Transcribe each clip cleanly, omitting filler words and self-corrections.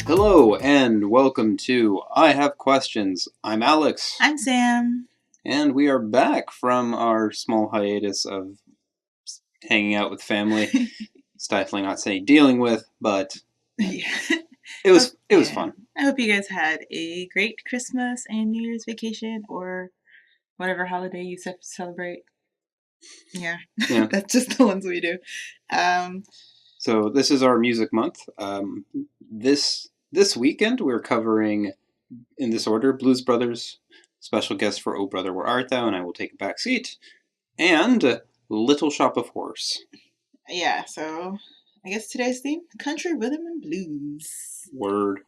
Hello and welcome to I Have Questions. I'm Alex. I'm Sam. And we are back from our small hiatus of hanging out with family. Stifling, not say dealing with, but Yeah. it was fun. I hope you guys had a great Christmas and New Year's vacation or whatever holiday you celebrate. Yeah. That's just the ones we do. So this is our music month. This weekend we're covering, in this order, Blues Brothers, special guest for Oh Brother Where Art Thou, and I Will Take a Back Seat, and Little Shop of Horrors. Yeah, so I guess today's theme, country rhythm and blues. Word.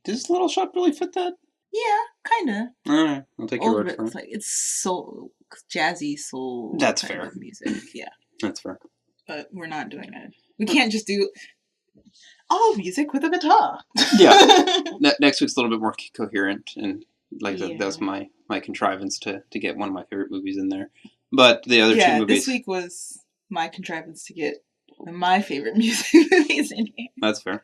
Does Little Shop really fit that? Yeah, kinda. Alright, I'll take your word for it. It's soul, jazzy soul. That's fair. Music, yeah. That's fair. But we're not doing it. We can't just do all music with a guitar. Yeah. Next week's a little bit more coherent, and that was my contrivance to get one of my favorite movies in there. But the other two movies... this week was my contrivance to get my favorite music movies in here. That's fair.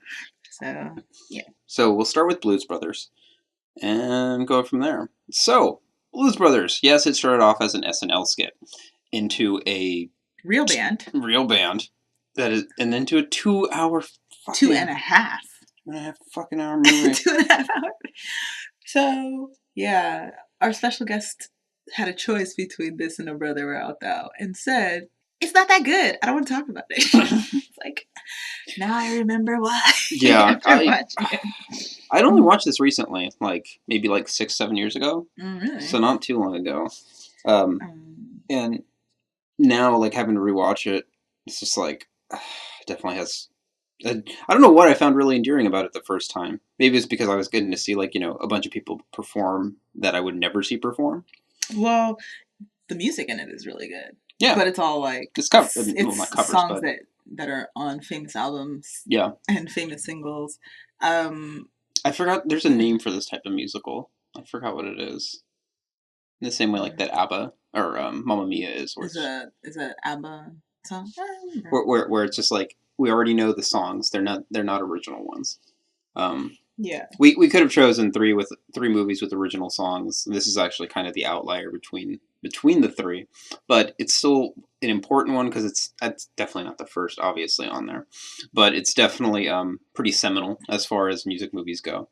So, yeah. So we'll start with Blues Brothers and go from there. So, Blues Brothers. Yes, it started off as an SNL skit into a... Real band. That is, and then to a 2 hour fucking... 2.5. 2.5 fucking hour movie. 2.5 hours. So, yeah. Our special guest had a choice between this and Oh Brother Where Art Thou and said, it's not that good. I don't want to talk about it. It's like, now I remember why. Yeah. I'd only watched this recently, maybe 6-7 years ago. Oh, really? So not too long ago. And now, having to rewatch it, it's just definitely has... I don't know what I found really endearing about it the first time. Maybe it's because I was getting to see, a bunch of people perform that I would never see perform. Well, the music in it is really good. Yeah. But it's all it's covers, songs that are on famous albums. Yeah. And famous singles. I forgot, there's a name for this type of musical. I forgot what it is. In the same way that ABBA or Mamma Mia is. Is a ABBA song? Where it's just we already know the songs. They're not original ones. Yeah. We could have chosen three movies with original songs. This is actually kind of the outlier between the three, but it's still an important one because it's definitely not the first, obviously, on there, but it's definitely pretty seminal as far as music movies go.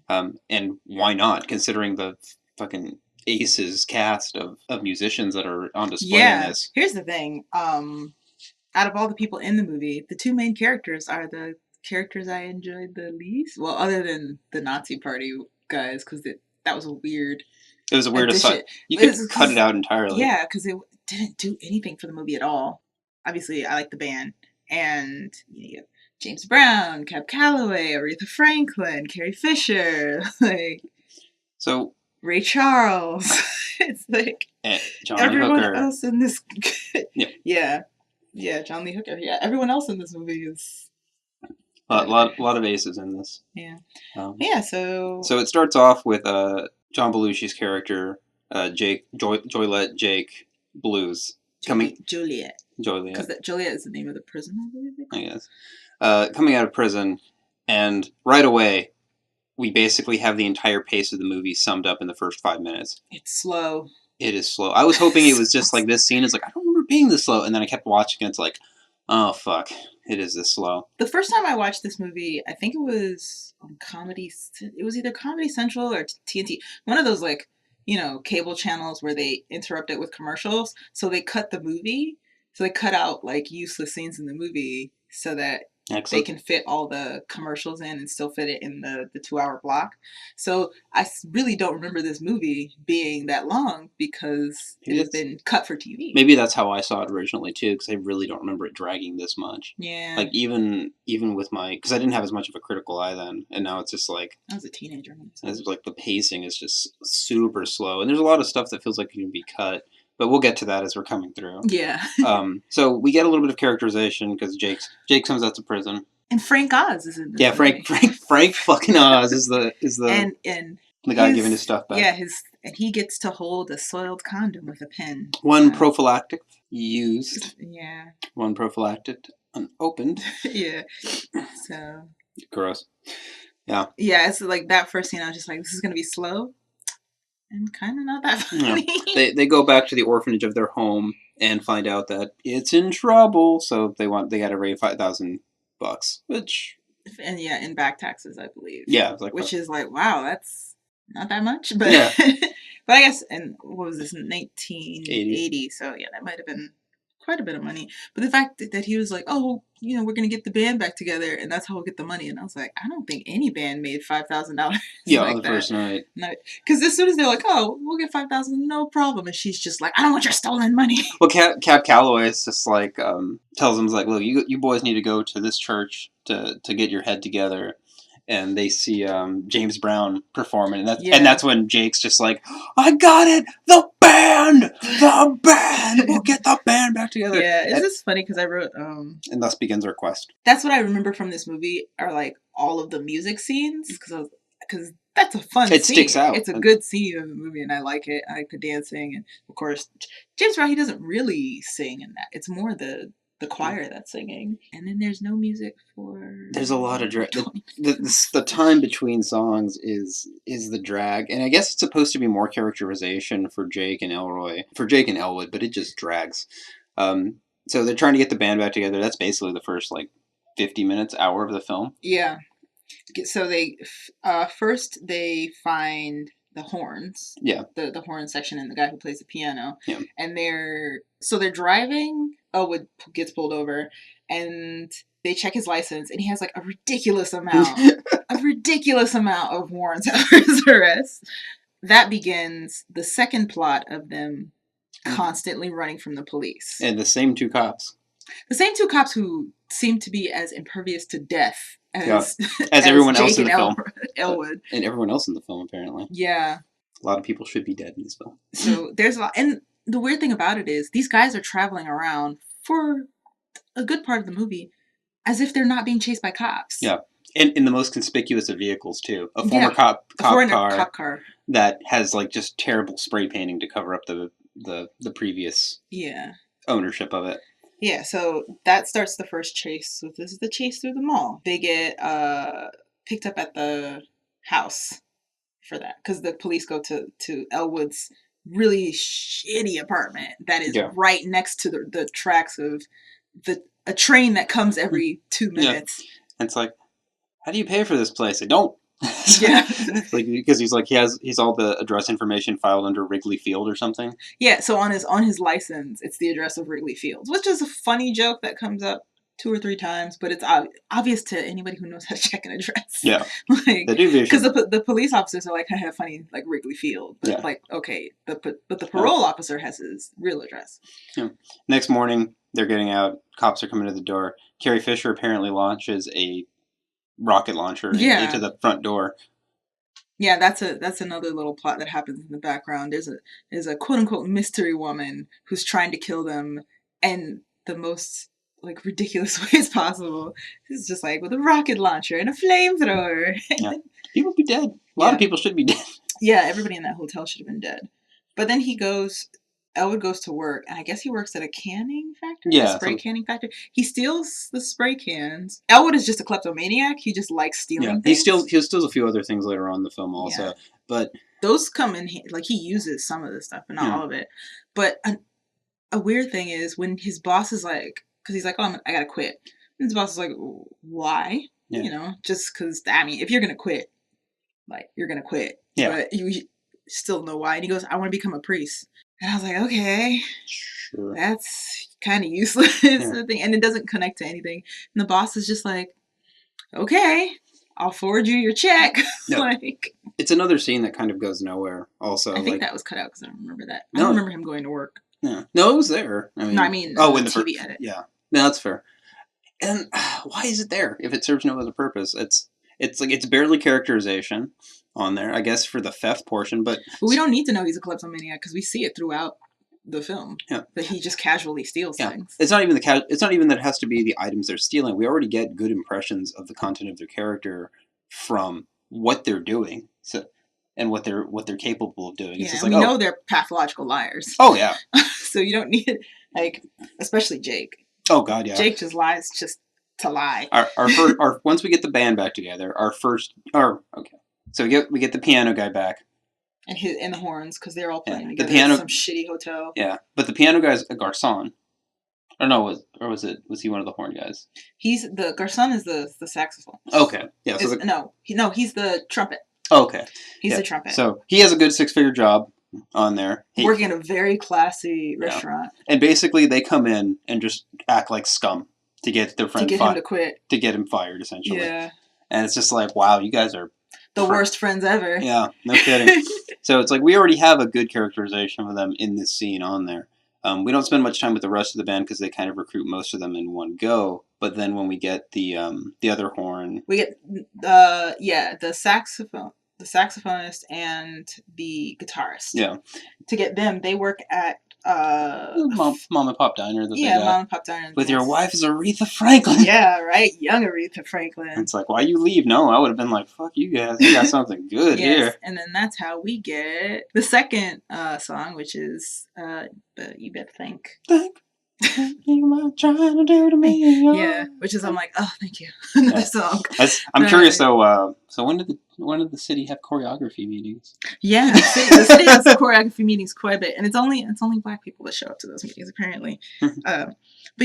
And why not, considering the fucking aces cast of musicians that are on display in this. Here's the thing. Out of all the people in the movie, the two main characters are the characters I enjoyed the least. Well, other than the Nazi Party guys, because that was a weird... It was a weird aside. You could cut it out entirely. Yeah, because it didn't do anything for the movie at all. Obviously, I like the band. And you have James Brown, Cab Calloway, Aretha Franklin, Carrie Fisher, So... Ray Charles. It's Johnny everyone Hooker. Else in this... Yeah. Yeah, John Lee Hooker. Yeah, everyone else in this movie is... A lot of aces in this. Yeah. So it starts off with John Belushi's character, Joliet Jake Blues. Joliet. Because Joliet is the name of the prison, I believe. I guess. Coming out of prison, and right away, we basically have the entire pace of the movie summed up in the first 5 minutes. It's slow. It is slow. I was hoping it was just this scene is I don't remember being this slow, and then I kept watching and it's oh fuck, it is this slow. The first time I watched this movie, I think it was on it was either Comedy Central or TNT. One of those cable channels where they interrupt it with commercials. So they cut the movie. So they cut out useless scenes in the movie so that they can fit all the commercials in and still fit it in the 2 hour block. So I really don't remember this movie being that long because it has been cut for TV. Maybe that's how I saw it originally too, because I really don't remember it dragging this much. Yeah. Even with because I didn't have as much of a critical eye then, and now it's just I was a teenager. It's the pacing is just super slow, and there's a lot of stuff that feels like it can be cut. But we'll get to that as we're coming through. Yeah. So we get a little bit of characterization because Jake comes out to prison. And Frank Oz is in this. Yeah, Frank fucking Oz is the and The guy giving his stuff back. Yeah, and he gets to hold a soiled condom with a pen. One prophylactic used. Yeah. One prophylactic unopened. Yeah. So. Gross. Yeah. Yeah, it's like that first scene. I was just like, this is gonna be slow, and kind of not that funny. Yeah. They go back to the orphanage of their home and find out that it's in trouble. So they got to raise $5,000, which. And yeah, in back taxes, I believe. Yeah, like which is like, wow, that's not that much, but yeah. But I guess, and what was this, 1980? So yeah, that might have been quite a bit of money. But the fact that he was like, oh, we're gonna get the band back together, and that's how we'll get the money. And I was like, I don't think any band made $5,000. Yeah, on the first night. Because as soon as they're like, oh, we'll get 5,000, no problem, and she's just like, I don't want your stolen money. Well, Cap Calloway is just like tells them like, look, you boys need to go to this church to get your head together. And they see James Brown performing, and that's when Jake's just like, I got it, the band, we'll get the band back together. Yeah, it's just funny because I wrote, and thus begins our quest. That's what I remember from this movie are like all of the music scenes because that's a fun scene. It sticks out. It's a good scene of the movie, and I like it. I like the dancing, and of course, James Brown, he doesn't really sing in that. It's more the choir that's singing, and then there's no music for. There's a lot of drag. The time between songs is the drag, and I guess it's supposed to be more characterization for Jake and Elwood, but it just drags. So they're trying to get the band back together. That's basically the first 50 minutes, hour of the film. Yeah. So they first they find the horns. Yeah. The horn section and the guy who plays the piano. Yeah. And they're driving. Elwood gets pulled over, and they check his license, and he has a ridiculous amount of warrants out for his arrest. That begins the second plot of them constantly running from the police. And the same two cops. The same two cops who seem to be as impervious to death as everyone Jake else in the film. Elwood. And everyone else in the film, apparently. Yeah. A lot of people should be dead in this film. So there's a lot. And the weird thing about it is these guys are traveling around for a good part of the movie as if they're not being chased by cops. Yeah. And in the most conspicuous of vehicles, too. A former cop car that has just terrible spray painting to cover up the previous ownership of it. Yeah, so that starts the first chase. So this is the chase through the mall. They get picked up at the house for that because the police go to Elwood's really shitty apartment that is right next to the tracks of a train that comes every 2 minutes. Yeah. And it's like, how do you pay for this place? I don't. Yeah. Because he's all the address information filed under Wrigley Field or something. Yeah, so on his license, it's the address of Wrigley Fields, which is a funny joke that comes up 2 or 3 times, but it's obvious to anybody who knows how to check an address. Yeah, they do because the police officers are kind of funny, Wrigley Field, but okay, but the parole officer has his real address. Yeah. Next morning, they're getting out. Cops are coming to the door. Carrie Fisher apparently launches a rocket launcher into the front door. Yeah, that's another little plot that happens in the background. There's a quote unquote mystery woman who's trying to kill them, and the most ridiculous ways possible. It's just with a rocket launcher and a flamethrower. Yeah. People be dead. A lot of people should be dead. Yeah, everybody in that hotel should have been dead. But then Elwood goes to work, and I guess he works at a canning factory? Yeah. A spray canning factory. He steals the spray cans. Elwood is just a kleptomaniac. He just likes stealing things. He steals a few other things later on in the film also. Yeah. But those come in, he uses some of the stuff, but not all of it. But a weird thing is when his boss is because he's oh, I gotta quit. And his boss is why? Yeah. Just because, if you're gonna quit, you're gonna quit. Yeah. But you still know why. And he goes, I want to become a priest. And I was okay, sure. That's kind of useless. And it doesn't connect to anything. And the boss is just okay, I'll forward you your check. Yeah. It's another scene that kind of goes nowhere also. I think that was cut out because I don't remember that. I don't remember him going to work. Yeah. No, it was there. In the TV edit. Yeah. No, that's fair. And why is it there if it serves no other purpose? It's barely characterization on there, I guess, for the theft portion, but we don't need to know he's a kleptomaniac because we see it throughout the film. Yeah. That he just casually steals things. It's not even that it has to be the items they're stealing. We already get good impressions of the content of their character from what they're doing. So and what they're capable of doing. It's Yeah, just and like, we oh, know they're pathological liars. oh yeah, So you don't need, like, especially Jake. oh god, yeah. Jake just lies just to lie. Our once we get the band back together, okay, so we get the piano guy back. And the horns, because they're all playing Yeah, the together at piano. some shitty hotel. Yeah, but the piano guy's a garçon. Or no, was he one of the horn guys? He's the garçon is the saxophone. Okay, yeah. So He's the trumpet. okay, He's yeah. the trumpet. So he has a good 6-figure job on there. Working at a very classy restaurant. And basically, they come in and just act like scum to get their friend him to quit. To get him fired, essentially. Yeah. And it's just like, wow, you guys are the worst friends ever. Yeah, no kidding. So it's like we already have a good characterization of them in this scene on there. We don't spend much time with the rest of the band because they kind of recruit most of them in one go. But then when we get the other horn, we get the saxophonist and the guitarist. Yeah. To get them, they work at mom and pop diner. Mom and pop diner. With your wife is Aretha Franklin. Yeah, right. Young Aretha Franklin. And it's like, why you leave? No, I would have been like, fuck you guys. You got something good here. And then that's how we get the second song, which is You Better Think. You trying to do to me? Yeah, which is I'm like, oh, thank you. Another song. I'm curious though. So when did the city have choreography meetings? Yeah, the city has choreography meetings quite a bit, and it's only Black people that show up to those meetings apparently. But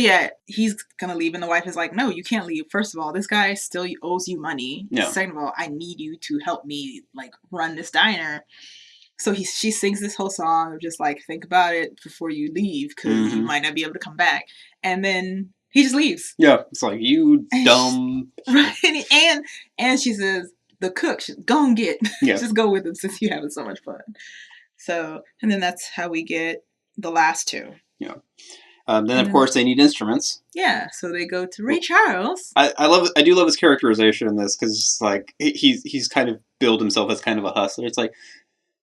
yeah, he's gonna leave, and the wife is like, no, you can't leave. First of all, this guy still owes you money. Yeah. Second of all, I need you to help me run this diner. So she sings this whole song of just think about it before you leave because you might not be able to come back. And then he just leaves. Yeah, it's like, you dumb. Right. And she says, the cook, go and get. Yeah. Just go with him since you're having so much fun. So, and then that's how we get the last two. Yeah. Then of course they need instruments. Yeah, so they go to Ray Charles. I do love his characterization in this because it's like he's kind of billed himself as kind of a hustler.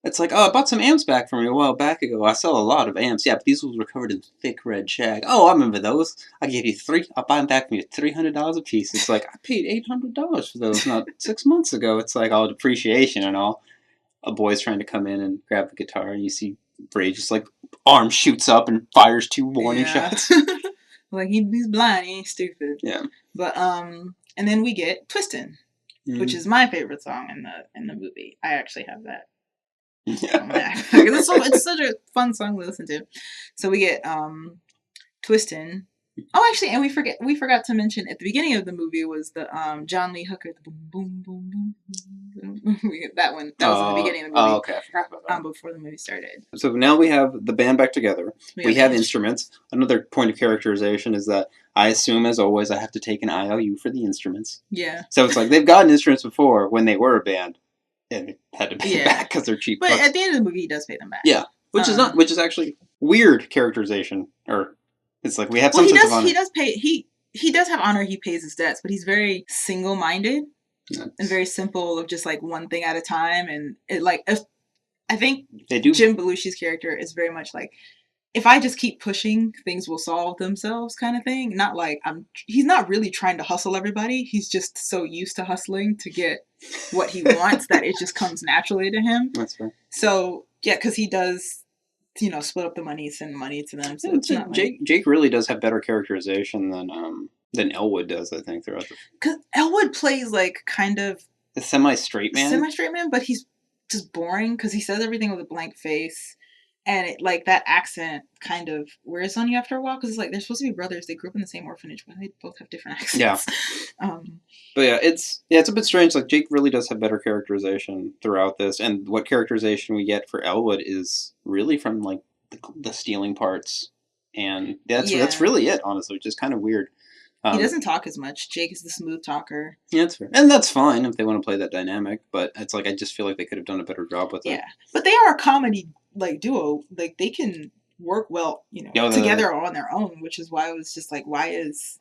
It's like, oh, I bought some amps back from you a while back ago. I sell a lot of amps. Yeah, but these ones were covered in thick red shag. Oh, I remember those. I gave you I'll buy them back from you $300 a piece. It's like, I paid $800 for those not 6 months ago. It's like all depreciation and all. A boy's trying to come in and grab the guitar, and you see Bray just arm shoots up and fires 2 warning shots. He's blind, he ain't stupid. Yeah. But and then we get Twistin', which is my favorite song in the movie. I actually have that. Yeah. It's such a fun song to listen to. So we get Twistin'. Oh, actually, and we forgot to mention at the beginning of the movie was the John Lee Hooker, the boom boom boom boom. That one. That was in the beginning of the movie. Oh, okay, I forgot about that. Before the movie started. So now we have the band back together. We have instruments. Another point of characterization is that I assume, as always, I have to take an IOU for the instruments. Yeah. So it's like they've gotten instruments before when they were a band, and had to pay back because they're cheap. But at the end of the movie, he does pay them back. Yeah, which is actually weird characterization. Or it's like we have some sense of honor. He does pay. He does have honor. He pays his debts, but he's very single-minded and very simple of just one thing at a time. And I think they do. Jim Belushi's character is very much if I just keep pushing, things will solve themselves kind of thing. Not he's not really trying to hustle everybody. He's just so used to hustling to get what he wants that it just comes naturally to him. That's fair. So, yeah, because he does, split up the money, send money to them. So it's not Jake really does have better characterization than Elwood does, I think, throughout the... Because Elwood plays kind of... a semi-straight man? But he's just boring because he says everything with a blank face. And that accent kind of wears on you after a while because it's they're supposed to be brothers. They grew up in the same orphanage, but they both have different accents. Yeah. But yeah, it's a bit strange. Jake really does have better characterization throughout this, and what characterization we get for Elwood is really from the stealing parts, and that's really it. Honestly, which is kind of weird. He doesn't talk as much. Jake is the smooth talker. Yeah, that's fair. And that's fine if they want to play that dynamic, but it's I just feel like they could have done a better job with it. Yeah. But they are a comedy duo. They can work well, together or on their own, which is why I was just why is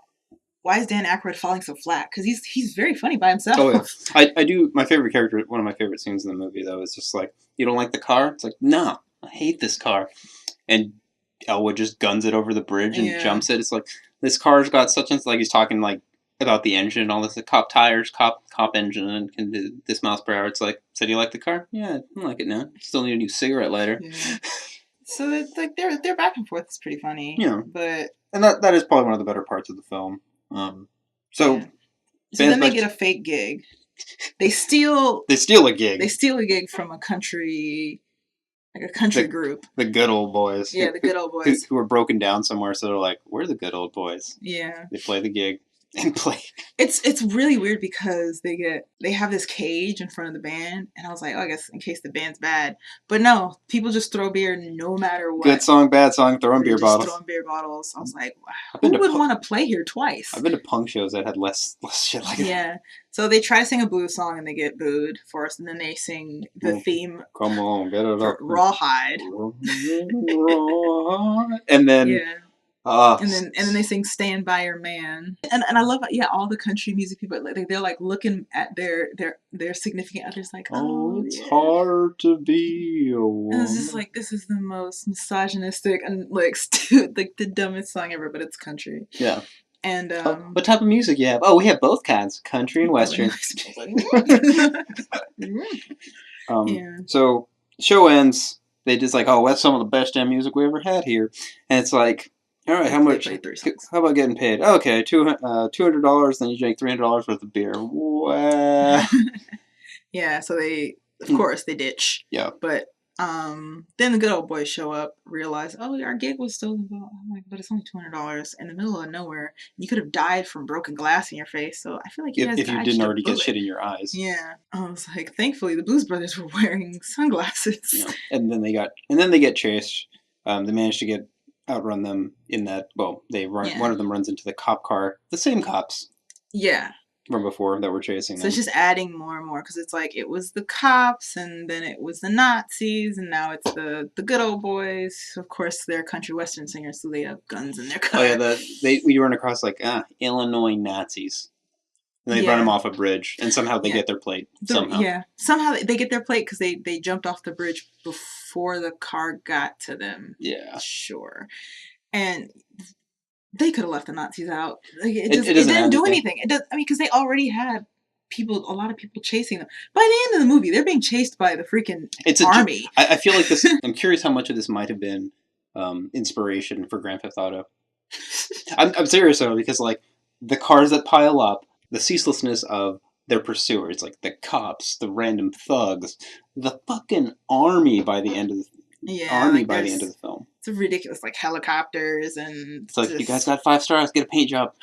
Dan Aykroyd falling so flat? Because he's very funny by himself. Oh yeah. I do, my favorite character, one of my favorite scenes in the movie though is just you don't like the car? It's no, I hate this car. And Elwood just guns it over the bridge and jumps it. It's this car's got such and he's talking about the engine and all this. The cop tires, cop engine, and can do this miles per hour. It's like, so do you like the car? Yeah, I like it now. Still need a new cigarette lighter. Yeah. So it's like their back and forth is pretty funny. Yeah. But And that is probably one of the better parts of the film. So yeah. So then they get a fake gig. They steal a gig. They steal a gig from a country, like a country group. The good old boys. Yeah, the good old boys. Who are broken down somewhere, so they're like, we're the good old boys. Yeah. They play the gig and play. It's really weird because they have this cage in front of the band, and I was like, oh, I guess in case the band's bad. But no, people just throw beer no matter what. Good song, bad song, throwing beer bottles. Throwing beer bottles. I was like, wow, who would want to play here twice? I've been to punk shows that had less shit like that. Yeah. So they try to sing a blues song and they get booed first, and then they sing the theme. Come on, get it up. Rawhide. And then yeah. And then they sing "Stand by Your Man," and I love all the country music people, they're like looking at their significant others like, oh it's hard to be a woman. And it's just like, this is the most misogynistic and like like the dumbest song ever, but it's country. Yeah. And what type of music you have? Oh, we have both kinds, country and western. So show ends. They just like, oh, that's some of the best damn music we ever had here, and it's like, all right, how much? How about getting paid? Okay, $200. Then you drink $300 worth of beer. Wow. Yeah, so they, of course, they ditch. Yeah. But then the good old boys show up, realize, oh, our gig was stolen. I'm like, but it's only $200 in the middle of nowhere. You could have died from broken glass in your face. So I feel like you guys, if you didn't already get shit in your eyes. Yeah, I was like, thankfully the Blues Brothers were wearing sunglasses. Yeah. And then they get chased. They managed to outrun them in that. Well, they run. Yeah. One of them runs into the cop car. The same cops. Yeah. From before that were chasing them. So it's just adding more and more because it's like it was the cops and then it was the Nazis and now it's the good old boys. Of course, they're country western singers, so they have guns in their car. Oh yeah, we run across like Illinois Nazis. And they run them off a bridge, and somehow they get their plate. Somehow they get their plate because they jumped off the bridge before the car got to them. Yeah, sure. And they could have left the Nazis out. Like, it didn't do anything. It does. I mean, because they already had a lot of people chasing them. By the end of the movie, they're being chased by the freaking army. I feel like this. I'm curious how much of this might have been inspiration for Grand Theft Auto. I'm serious though, because like the cars that pile up. The ceaselessness of their pursuers, like the cops, the random thugs, the fucking army by the end of the end of the film. It's ridiculous, like helicopters and. It's like, you guys got 5 stars, get a paint job.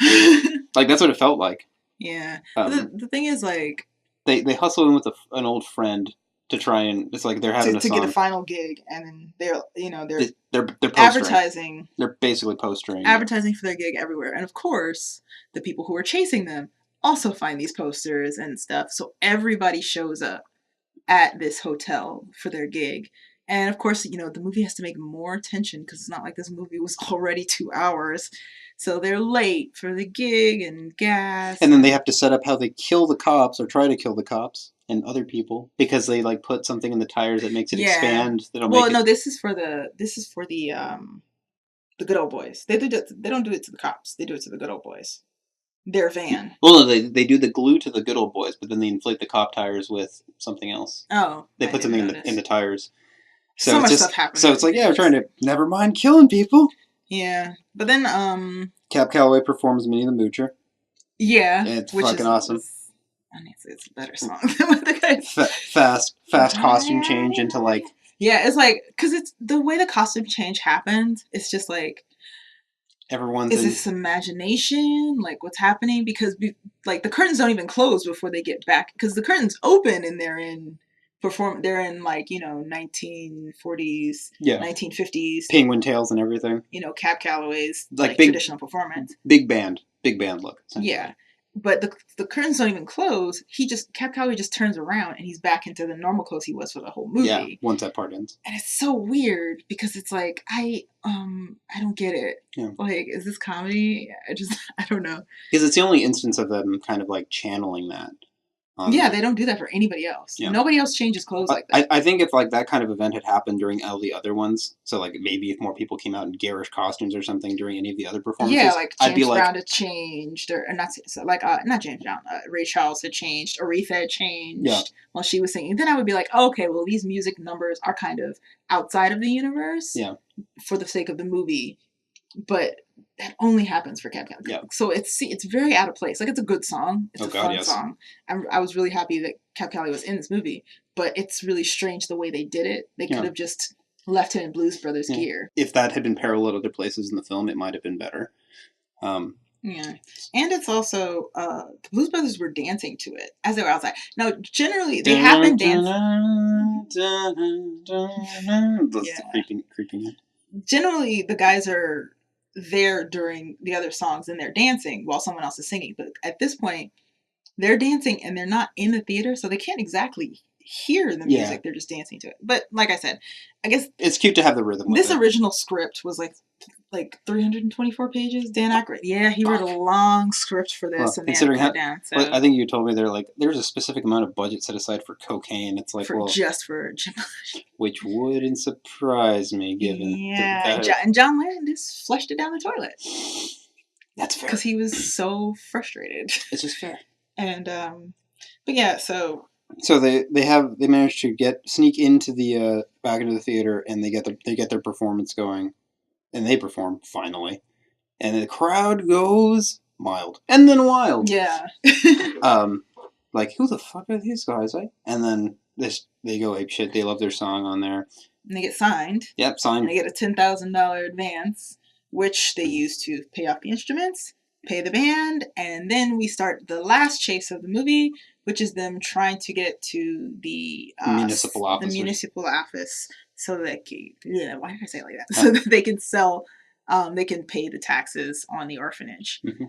Like that's what it felt like. Yeah, the thing is, like they hustle in with an old friend to try and it's like they're having to get a final gig, and then they're postering. Advertising. They're basically postering. Advertising for their gig everywhere, and of course, the people who are chasing them also find these posters and stuff. So everybody shows up at this hotel for their gig. And of course, the movie has to make more tension because it's not like this movie was already 2 hours. So they're late for the gig and gas. And then they have to set up how they kill the cops or try to kill the cops and other people because they like put something in the tires that makes it expand. This is for the good old boys. They don't do it to the cops. They do it to the good old boys. Their van. Well, no, they do the glue to the good old boys, but then they inflate the cop tires with something else. Oh. They put something in the tires. So much stuff happens. So it's like, we're trying to never mind killing people. Yeah. But then Cap Calloway performs Minnie the Moocher. Yeah. And it's fucking awesome. It's a better song than what the guy fast costume change into like. Yeah, it's like, because it's the way the costume change happens, it's just like is this imagination? Like, what's happening? Because like the curtains don't even close before they get back. Because the curtains open and they're in like 1940s, 1950s penguin tails and everything. Cap Calloway's like traditional performance. Big band look. Yeah, but the curtains don't even close. Cap Calloway just turns around and he's back into the normal clothes he was for the whole movie. Yeah, once that part ends. And it's so weird because it's like I don't get it. Yeah. Like, is this comedy? I don't know. Because it's the only instance of them kind of like channeling that. on Yeah, there. they don't do that for anybody else. Yeah. Nobody else changes clothes like that. I think if like that kind of event had happened during all the other ones, so like maybe if more people came out in garish costumes or something during any of the other Yeah, performances, like I'd be James like, Brown had changed, or not so like not James Brown. Ray Charles had changed. Aretha had yeah, changed while she was singing. Then I would be like, oh, okay, well these music numbers are kind of outside of the universe yeah, for the sake of the movie, but that only happens for Cab Calloway. yeah. So it's very out of place. Like it's a good song. It's Oh a God, fun yes. song. I was really happy that Cab Calloway was in this movie, but it's really strange the way they did it. They Yeah. could have just left him in Blues Brothers Yeah. gear. If that had been parallel other places in the film, it might have been better. Yeah, and it's also the Blues Brothers were dancing to it as they were outside. Now, generally, they have been dancing. That's the Yeah. creeping in. Generally, the guys are there during the other songs and they're dancing while someone else is singing. But at this point, they're dancing and they're not in the theater, so they can't exactly hear the music. Yeah. They're just dancing to it. But like I said, I guess It's cute to have the rhythm with this it. original script was like 324 pages. Dan Aykroyd, yeah, he wrote a long script for this, Well, and they had to considering cut how, it down. So well, I think you told me there's a specific amount of budget set aside for cocaine. It's like, for well, just for which wouldn't surprise me given yeah, that. and John Landis flushed it down the toilet That's fair. because he was so frustrated. It's just fair. And but yeah, so they managed to sneak into the back into the theater, and they get their performance going, and they perform finally, and the crowd goes mild and then wild. yeah. Like who the fuck are these guys? Eh? And then they go ape shit. They love their song on there. And they get signed. Yep, And signed. they get a $10,000 advance, which they use to pay off the instruments, pay the band, and then we start the last chase of the movie, which is them trying to get to the Municipal office. The municipal office, so that why did I say it like that? So that they can sell, they can pay the taxes on the orphanage. Mm-hmm.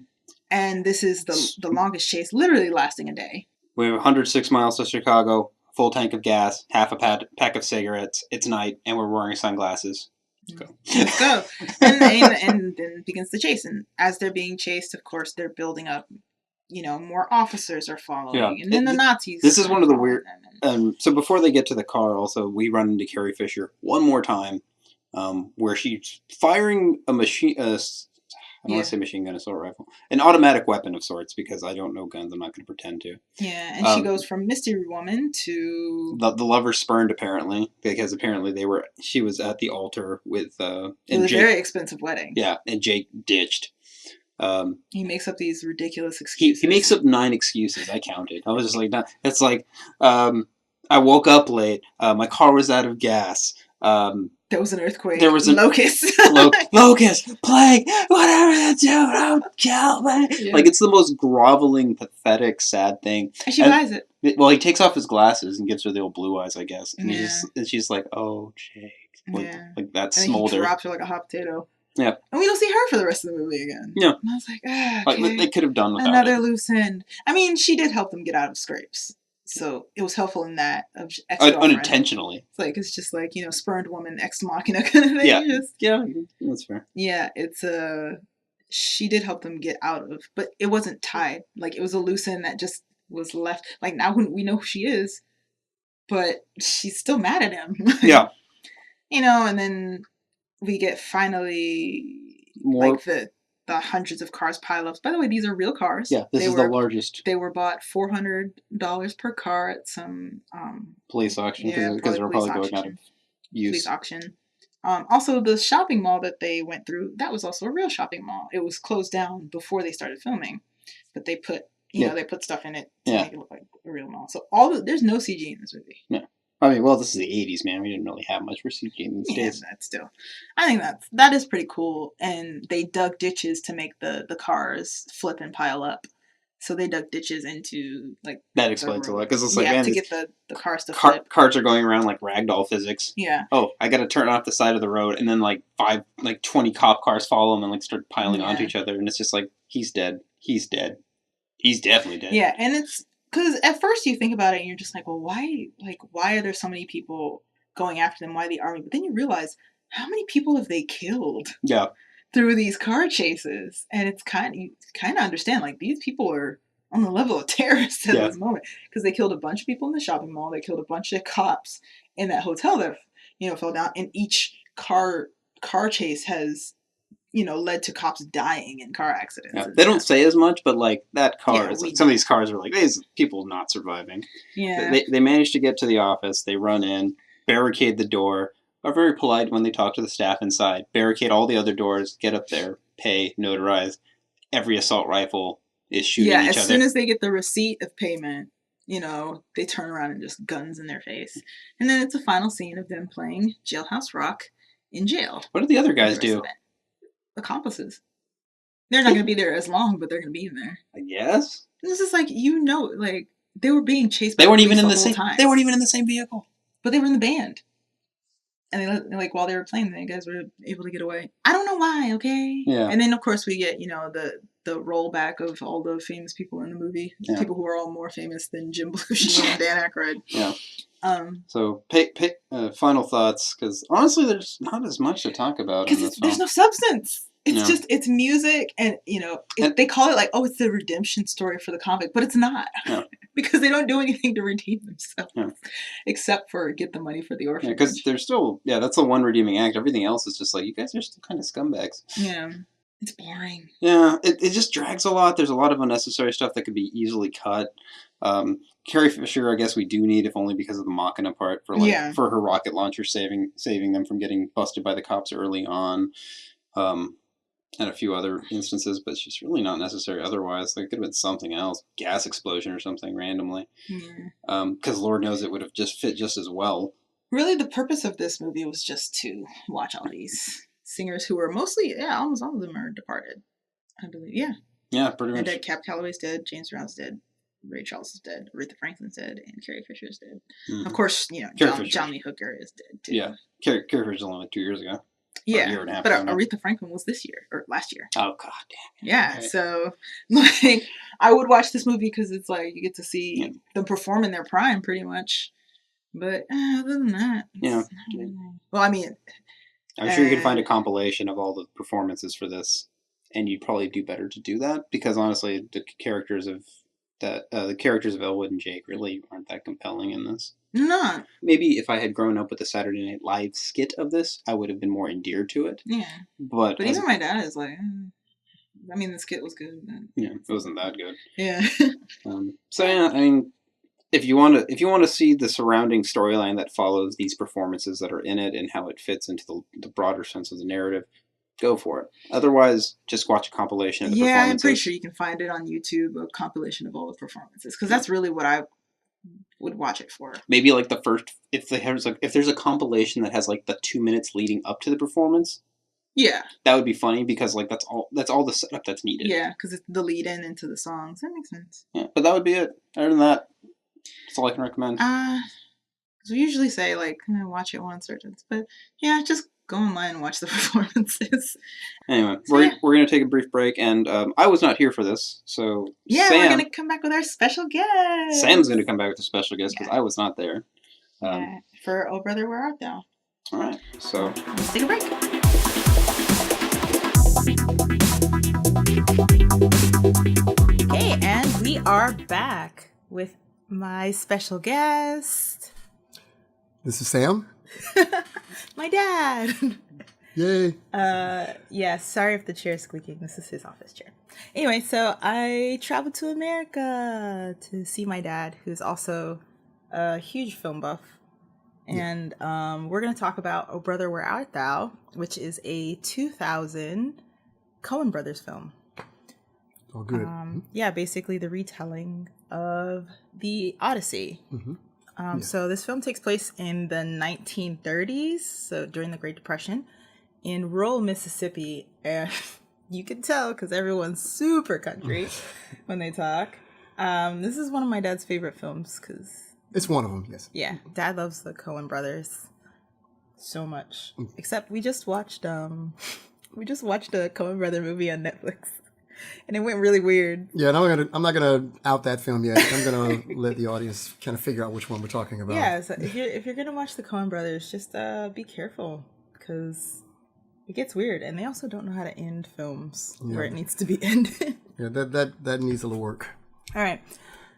And this is the longest chase, literally lasting a day. We have 106 miles to Chicago, full tank of gas, half a pack of cigarettes. It's night, and we're wearing sunglasses. Let's go. Let's go. And then begins the chase. And as they're being chased, of course, they're building up, more officers are following. Yeah. And then the Nazis. This is one of the weird... them. So before they get to the car, also, we run into Carrie Fisher one more time, where she's firing a machine... I don't want to say machine gun, assault rifle. An automatic weapon of sorts, because I don't know guns. I'm not going to pretend to. Yeah, and she goes from Mystery Woman to... The lover spurned, apparently, because apparently she was at the altar with... it was a very expensive wedding. Yeah, and Jake ditched. He makes up these ridiculous excuses. He makes up 9 excuses. I counted. I was just like, it's like, I woke up late. My car was out of gas. There was an earthquake. There was a locust. Locust, plague, whatever you do, don't kill me. Yeah. Like, it's the most groveling, pathetic, sad thing. And she buys it. Well, he takes off his glasses and gives her the old blue eyes, I guess. And, she's like, oh, Jake. Like that smolder. And he drops her like a hot potato. Yeah. And we don't see her for the rest of the movie again. Yeah. And I was like, okay. Like, they could have done without another loose end. I mean, she did help them get out of scrapes. So it was helpful in that. Unintentionally. It's just like, spurned woman, ex machina kind of thing. Yeah. Yeah, that's fair. Yeah, it's she did help them get out of, but it wasn't tied. Like, it was a loose end that just was left. Like, now we know who she is, but she's still mad at him. Yeah. And then we get finally more, like the hundreds of cars pile up. By the way, these are real cars. Yeah, this is the largest. They were bought $400 per car at some police auction, because they're probably going out of use. Police auction. Also, the shopping mall that they went through, that was also a real shopping mall. It was closed down before they started filming, but they put they put stuff in it to make it look like a real mall. So there's no CG in this movie. No. I mean, well, this is the 80s, man. We didn't really have much for CG in these days. That's still... I think that is pretty cool. And they dug ditches to make the cars flip and pile up. So they dug ditches into, like... That explains a lot. Because it's like, man... to get the cars to flip. Cars are going around like ragdoll physics. Yeah. Oh, I got to turn off the side of the road. And then, 20 cop cars follow them and, start piling onto each other. And it's just like, he's dead. He's dead. He's definitely dead. Yeah, and it's... Because at first you think about it and you're just like, well, why are there so many people going after them? Why the army? But then you realize, how many people have they killed? Yeah. Through these car chases? And it's kind of understand, like, these people are on the level of terrorists at Yeah. this moment, because they killed a bunch of people in the shopping mall. They killed a bunch of cops in that hotel that fell down. And each car chase has led to cops dying in car accidents. Yeah. And They don't stuff. say as much, but like that car Yeah, is we like some of know. these cars are like these people not surviving. Yeah. They manage to get to the office. They run in, barricade the door. Are very polite when they talk to the staff inside. Barricade all the other doors. Get up there. Pay. Notarize. Every assault rifle is shooting Yeah, each as other. soon as they get the receipt of payment, they turn around and just guns in their face. And then it's a final scene of them playing Jailhouse Rock in jail. What did the other for guys the rest do? of it. Accomplices. They're not going to be there as long, but they're going to be in there. I guess. And this is like, like, they were being chased by They weren't the even police in the the whole same. time. They weren't even in the same vehicle. But they were in the band. And they, like, while they were playing, the guys were able to get away. I don't know why, okay? Yeah. And then, of course, we get, the rollback of all the famous people in the movie. Yeah. People who are all more famous than Jim Belushi and Dan Aykroyd. Yeah. So, final thoughts, because honestly, there's not as much to talk about in this film. There's no substance. It's No. just, it's music, and, they call it like, oh, it's the redemption story for the comic, but it's not. No. Because they don't do anything to redeem themselves. No. Except for get the money for the orphanage. Because they're still, that's the one redeeming act. Everything else is just like, you guys are still kind of scumbags. Yeah. It's boring. Yeah, it just drags a lot. There's a lot of unnecessary stuff that could be easily cut. Carrie Fisher, I guess we do need, if only because of the Machina part, for for her rocket launcher saving them from getting busted by the cops early on, and a few other instances, but it's just really not necessary otherwise. Like, it could have been something else, gas explosion or something randomly. Because Lord knows it would have just fit just as well. Really, the purpose of this movie was just to watch all these singers who were mostly, almost all of them are departed, I believe. Yeah. Yeah, pretty much. And dead. Cap Calloway's dead. James Brown's dead. Ray Charles is dead. Aretha Franklin's dead. And Carrie Fisher's dead. Mm-hmm. Of course, John Lee Hooker is dead, too. Yeah. Carrie Fisher's only like 2 years ago. Yeah. A year and a half but ago now. Aretha Franklin was this year. Or last year. Oh, god damn. Yeah. Right. So, like, I would watch this movie because it's like, you get to see them perform in their prime, pretty much. But other than that, really... Well, I mean, I'm sure you could find a compilation of all the performances for this, and you'd probably do better to do that, because honestly, the characters of Elwood and Jake really aren't that compelling in this. Not. Maybe if I had grown up with the Saturday Night Live skit of this, I would have been more endeared to it. Yeah. But even my dad is like, I mean, the skit was good. But... Yeah, it wasn't that good. Yeah. So yeah, I mean, if you want to see the surrounding storyline that follows these performances that are in it and how it fits into the broader sense of the narrative, go for it. Otherwise, just watch a compilation of the performances. Yeah, I'm pretty sure you can find it on YouTube, a compilation of all the performances, because that's really what I would watch it for. Maybe like the first, if there's a compilation that has like the 2 minutes leading up to the performance. Yeah, that would be funny, because like that's all the setup that's needed. Yeah, because it's the lead in into the songs. That makes sense. Yeah, but that would be it. Other than that, that's all I can recommend. Because we usually say like watch it once or twice, but yeah, just go online and watch the performances. Anyway, we're gonna take a brief break, and I was not here for this, so we're gonna come back with our special guest. Sam's gonna come back with a special guest because I was not there. For Oh Brother, Where Art Thou? All right, so let's take a break. Okay, and we are back with my special guest. This is Sam. My dad. Yay. Yeah, sorry if the chair's squeaking. This is his office chair. Anyway, so I traveled to America to see my dad, who's also a huge film buff. And we're going to talk about Oh Brother, Where Art Thou, which is a 2000 Coen Brothers film. Oh, good. Yeah, basically the retelling of the Odyssey. Mm-hmm. So this film takes place in the 1930s, so during the Great Depression, in rural Mississippi. And you can tell because everyone's super country when they talk. This is one of my dad's favorite films because... It's one of them, yes. Yeah, Dad loves the Coen Brothers so much. Except we just watched a Coen Brother movie on Netflix. And it went really weird. Yeah, and I'm not gonna out that film yet. I'm gonna let the audience kind of figure out which one we're talking about. Yeah, so if you're gonna watch the Coen Brothers, just be careful because it gets weird, and they also don't know how to end films where it needs to be ended. Yeah, that needs a little work. All right.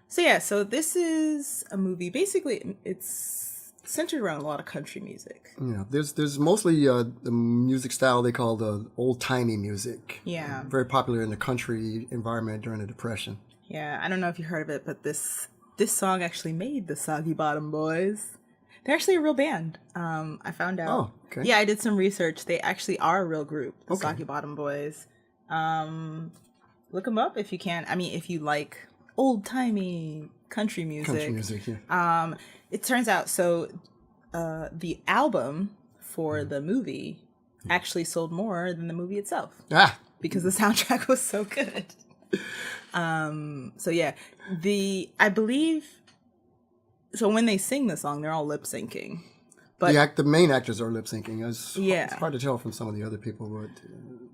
So yeah, so this is a movie. Basically, it's centered around a lot of country music. Yeah, there's mostly the music style they call the old timey music. Yeah. Very popular in the country environment during the Depression. Yeah, I don't know if you heard of it, but this song actually made the Soggy Bottom Boys. They're actually a real band. I found out. Oh, okay. Yeah, I did some research. They actually are a real group, the Okay. Soggy Bottom Boys. Look them up if you can. I mean, if you like old timey country music. Country music, yeah. It turns out the album for the movie actually sold more than the movie itself because the soundtrack was so good. So yeah, I believe. So when they sing the song, they're all lip syncing. But The main actors are lip syncing. Yeah. It's hard to tell from some of the other people, but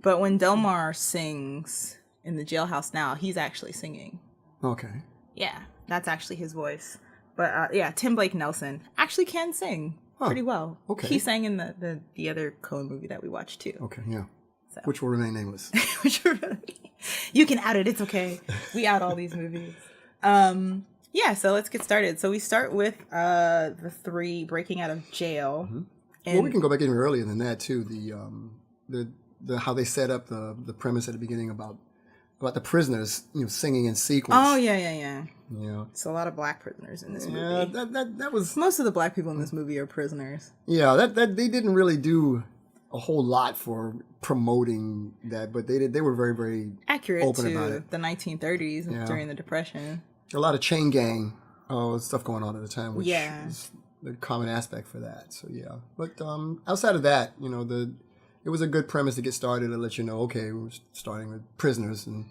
but when Delmar sings in the jailhouse now, he's actually singing. okay. Yeah, that's actually his voice. But yeah, Tim Blake Nelson actually can sing pretty well. Okay. He sang in the other Coen movie that we watched too. Okay, yeah. So. Which will remain nameless. You can out it. It's okay. We out all these movies. Yeah, so let's get started. So we start with the three breaking out of jail. Mm-hmm. And Well, we can go back even earlier than that too. The how they set up the premise at the beginning about the prisoners, singing in sequence. Oh yeah. Yeah. It's a lot of black prisoners in this movie. Yeah, that was. Most of the black people in this movie are prisoners. Yeah, that they didn't really do a whole lot for promoting that, but they were very, very Accurate open to about it. the 1930s Yeah. during the Depression. A lot of chain gang stuff going on at the time, which Yeah. is the common aspect for that. So yeah, but outside of that, it was a good premise to get started to let you know, okay, we're starting with prisoners and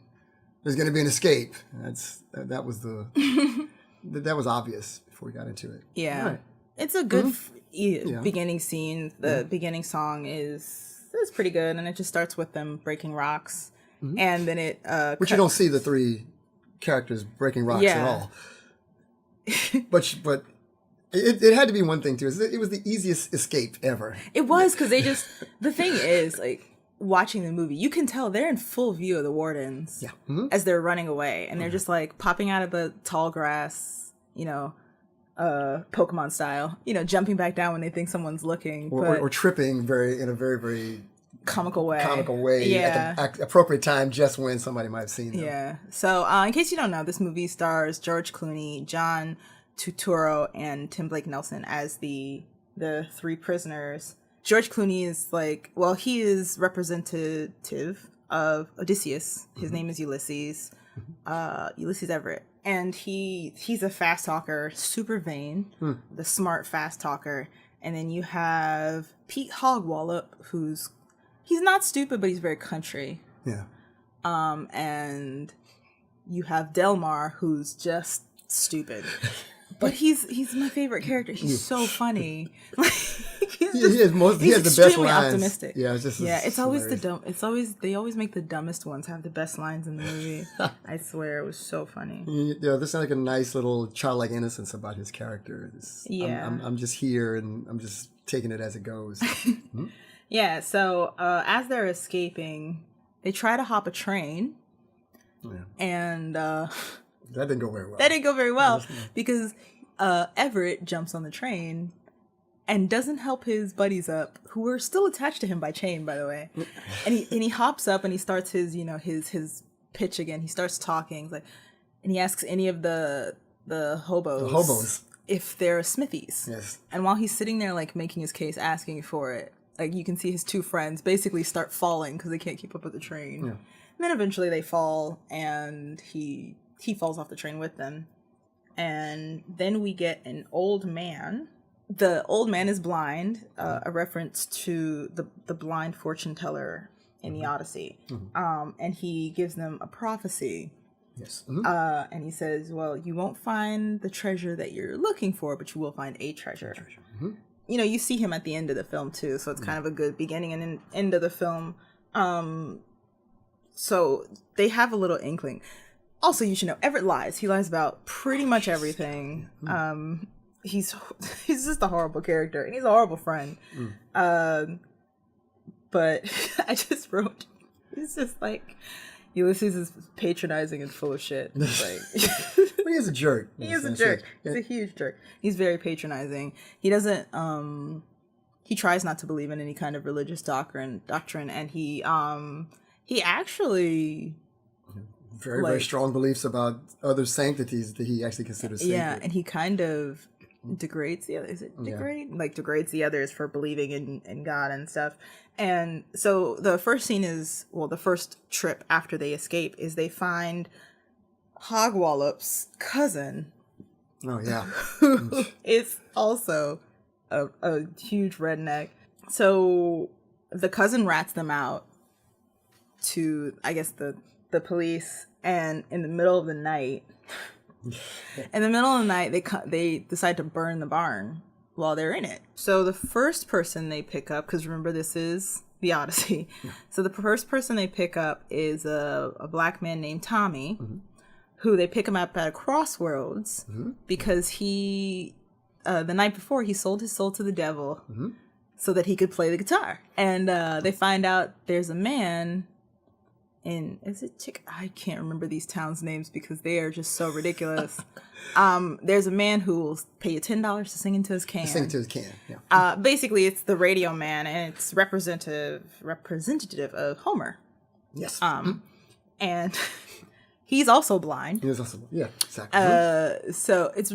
there's going to be an escape. That was that was obvious before we got into it. Yeah. All right. It's a good Yeah. beginning scene. The beginning song is pretty good, and it just starts with them breaking rocks, and then it. But you don't see the three characters breaking rocks at Yeah. all. but it had to be one thing too. It was the easiest escape ever. It was because they just. The thing is, like watching the movie, you can tell they're in full view of the wardens. Yeah. Mm-hmm. As they're running away, and they're just like popping out of the tall grass, Pokemon style, jumping back down when they think someone's looking, Or tripping in a very, very comical way. at the appropriate time, just when somebody might have seen them. Yeah. So, in case you don't know, this movie stars George Clooney, John Turturro, and Tim Blake Nelson as the three prisoners. George Clooney is he is representative of Odysseus. His name is Ulysses. Ulysses Everett. And he's a fast talker, super vain, the smart fast talker. And then you have Pete Hogwallop, he's not stupid, but he's very country. Yeah. And you have Delmar, who's just stupid. But he's my favorite character. He's so funny. He has the best lines. Optimistic. Yeah, it's always hilarious. They always make the dumbest ones have the best lines in the movie. I swear, it was so funny. Yeah, there's like a nice little childlike innocence about his character. I'm just here and I'm just taking it as it goes. Yeah. So as they're escaping, they try to hop a train, and that didn't go very well. Because Everett jumps on the train and doesn't help his buddies up, who are still attached to him by chain, by the way. And he hops up and he starts his his pitch again. He starts talking and he asks any of the hobos if they're smithies. Yes. And while he's sitting there making his case, asking for it, you can see his two friends basically start falling because they can't keep up with the train. Yeah. And then eventually they fall, and he falls off the train with them. And then we get an old man. The old man is blind, a reference to the blind fortune teller in the Odyssey. Mm-hmm. And he gives them a prophecy. Yes. Mm-hmm. And he says, well, you won't find the treasure that you're looking for, but you will find a treasure. Mm-hmm. You see him at the end of the film, too, so it's kind of a good beginning and an end of the film. So they have a little inkling. Also, you should know, Everett lies. He lies about pretty much everything. He's just a horrible character, and he's a horrible friend. But I just wrote, it's just Ulysses is patronizing and full of shit. Like, But he is a jerk. he is a jerk. He's a huge jerk. He's very patronizing. He doesn't. He tries not to believe in any kind of religious doctrine, and he actually very strong beliefs about other sanctities that he actually considers sacred. Yeah, and he kind of degrades the others. Is it degrade? Yeah. Like degrades the others for believing in God and stuff. And so the first scene is, well, the first trip after they escape is they find Hogwallop's cousin. Oh yeah. Who is also a huge redneck. So the cousin rats them out to, I guess, the police, and in the middle of the night, they decide to burn the barn while they're in it. So the first person they pick up, because remember this is the Odyssey, so the first person they pick up is a black man named Tommy, who they pick him up at a crossroads because he, the night before, he sold his soul to the devil so that he could play the guitar. And they find out there's a man I can't remember these towns' names because they are just so ridiculous. There's a man who will pay you $10 to sing into his can. Yeah. Basically, it's the radio man, and it's representative of Homer. Yes. And he's also blind. He is also, yeah, exactly. So it's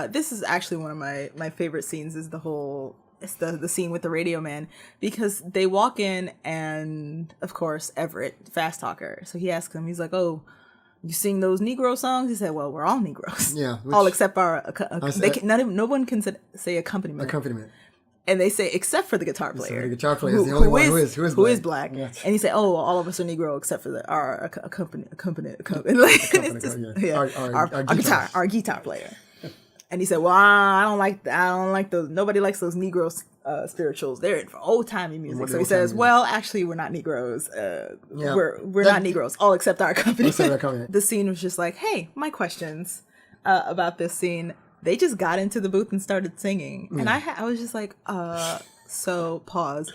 this is actually one of my favorite scenes. Is it's the scene with the radio man, because they walk in, and of course Everett, fast talker, so he asks him, he's like, oh, you sing those Negro songs? He said, well, we're all Negroes. Yeah. All except no one can say accompaniment. And they say, except for the guitar player. The guitar player is the only one who is black. Yes. And he said, oh, well, all of us are Negro except for our guitar player. And he said, well, I don't like those. Nobody likes those Negro spirituals. They're for old-timey music. So he says, well, actually, we're not Negroes. We're not Negroes, all except our company. The scene was just like, hey, my questions about this scene. They just got into the booth and started singing. And I was just like, so pause.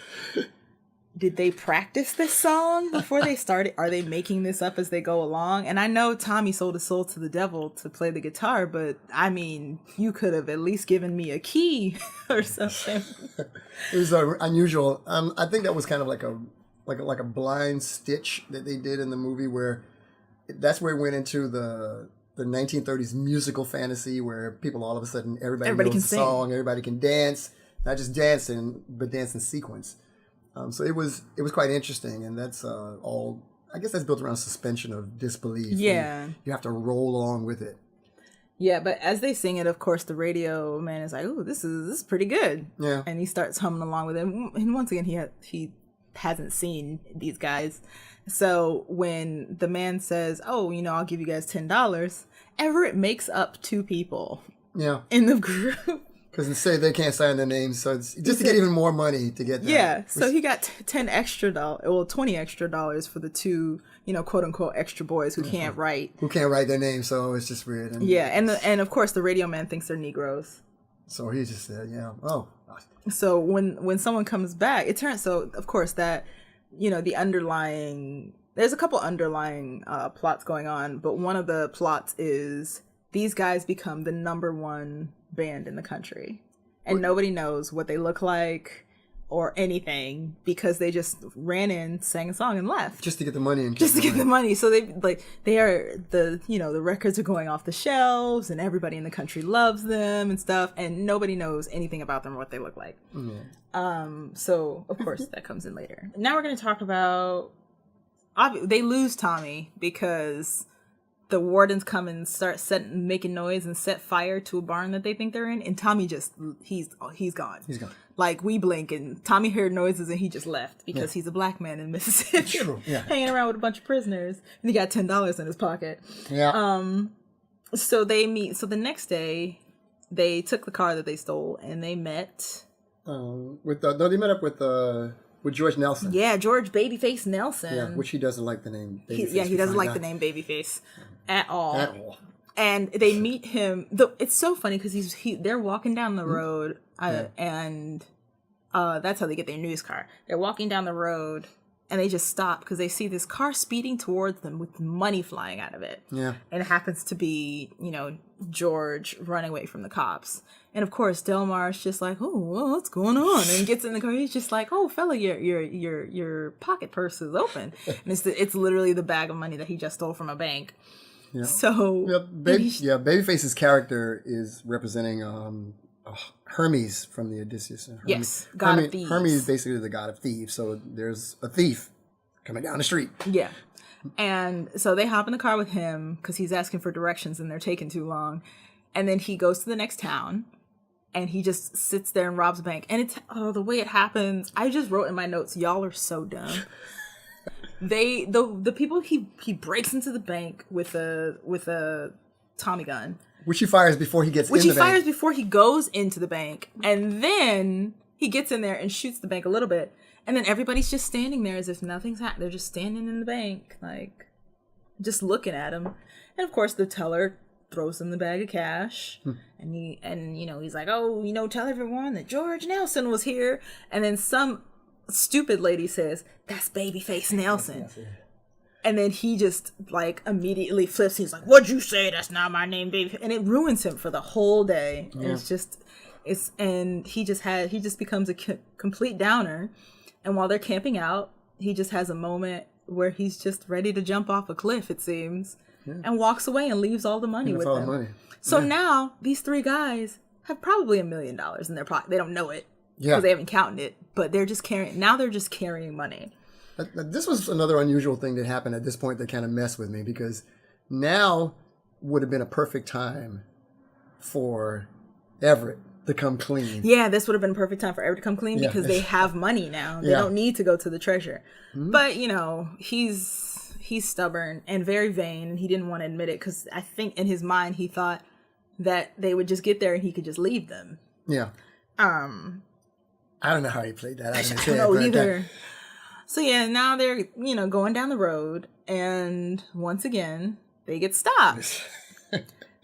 Did they practice this song before they started? Are they making this up as they go along? And I know Tommy sold his soul to the devil to play the guitar, but I mean, you could have at least given me a key or something. It was unusual. I think that was kind of like a blind stitch that they did in the movie, where that's where it went into the 1930s musical fantasy, where people all of a sudden everybody knows can the song, everybody can dance, not just dancing, but dance in sequence. So it was quite interesting, and that's all. I guess that's built around suspension of disbelief. Yeah, you have to roll along with it. Yeah, but as they sing it, of course, the radio man is like, "Ooh, this is pretty good." Yeah, and he starts humming along with it. And once again, he hasn't seen these guys, so when the man says, "Oh, I'll give you guys $10," Everett makes up two people. Yeah, in the group. Because they say they can't sign their names, so it's just to get even more money to get that. Yeah, so he got $20 extra for the two, quote unquote extra boys who can't write. Who can't write their names, so it's just weird. And of course the radio man thinks they're Negroes. So he just said, oh. So when someone comes back, it turns of course that, there's a couple underlying plots going on, but one of the plots is these guys become the #1 band in the country, and nobody knows what they look like or anything because they just ran in, sang a song, and left just to get the money. So they are the records are going off the shelves, and everybody in the country loves them and stuff, and nobody knows anything about them or what they look like. So of course that comes in later. Now we're going to talk about they lose Tommy because the wardens come and start making noise and set fire to a barn that they think they're in, and Tommy he's gone. He's gone. Like, we blink and Tommy heard noises and he just left because he's a black man in Mississippi, hanging around with a bunch of prisoners, and he got $10 in his pocket. Yeah. So they meet. So the next day, they took the car that they stole and they met. They met up with George Nelson. Yeah, George Babyface Nelson. Yeah, which he doesn't like the name Babyface. He doesn't like the name Babyface at all. And they meet him. It's so funny because they're walking down the road, and that's how they get their news car. They're walking down the road, and they just stop because they see this car speeding towards them with money flying out of it. Yeah. And it happens to be, George running away from the cops. And of course, Delmar's just like, oh, well, what's going on? And gets in the car. He's just like, oh, fella, your pocket purse is open. And it's literally the bag of money that he just stole from a bank. Yeah. So Babyface's character is representing Hermes from the Odysseus. Yes, god of thieves. Hermes is basically the god of thieves. So there's a thief coming down the street. Yeah. And so they hop in the car with him because he's asking for directions and they're taking too long. And then he goes to the next town and he just sits there and robs a bank. And it's the way it happens. I just wrote in my notes, y'all are so dumb. The people he breaks into the bank with a Tommy gun. Which he fires before he gets in the bank. Which he fires before he goes into the bank. And then he gets in there and shoots the bank a little bit. And then everybody's just standing there as if nothing's happened. They're just standing in the bank, like, just looking at him. And of course, the teller throws him the bag of cash. And he's like, oh, tell everyone that George Nelson was here. And then some stupid lady says, that's Babyface Nelson. And then he just, like, immediately flips. He's like, what'd you say? That's not my name, baby. And it ruins him for the whole day. Yeah. And he just becomes a complete downer. And while they're camping out, he just has a moment where he's just ready to jump off a cliff, it seems, and walks away and leaves all the money with them. So now these three guys have probably $1 million in their pocket. They don't know it because they haven't counted it, but they're just carrying money. This was another unusual thing that happened at this point that kind of messed with me, because now would have been a perfect time for Everett to come clean. Yeah, this would have been a perfect time for Everett to come clean because they have money now. They don't need to go to the treasure. Mm-hmm. But, he's stubborn and very vain, and he didn't want to admit it because I think in his mind he thought that they would just get there and he could just leave them. Yeah. I don't know how he played that. I don't know either. So now they're, going down the road, and once again, they get stopped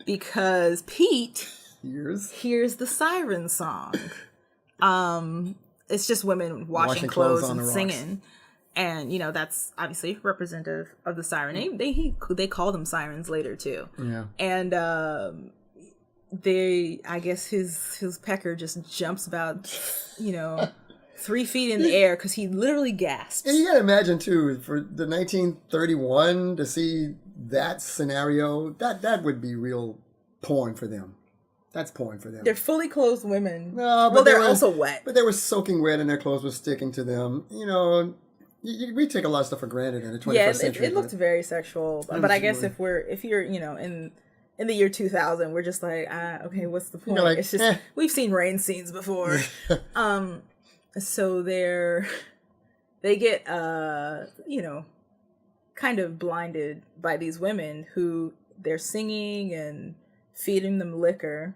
because Pete hears the siren song. It's just women washing clothes and singing. And, that's obviously representative of the siren. They call them sirens later, too. Yeah. And I guess his pecker just jumps about, 3 feet in the air because he literally gasps. And you gotta imagine too, for the 1931 to see that scenario, that would be real porn for them. That's porn for them. They're fully clothed women. No, but they're also wet. But they were soaking wet and their clothes were sticking to them. We take a lot of stuff for granted in the 21st century. It looked very sexual. But I guess if you're in the year 2000, we're just like, okay, what's the point? Like, it's just we've seen rain scenes before. So they get kind of blinded by these women who they're singing and feeding them liquor,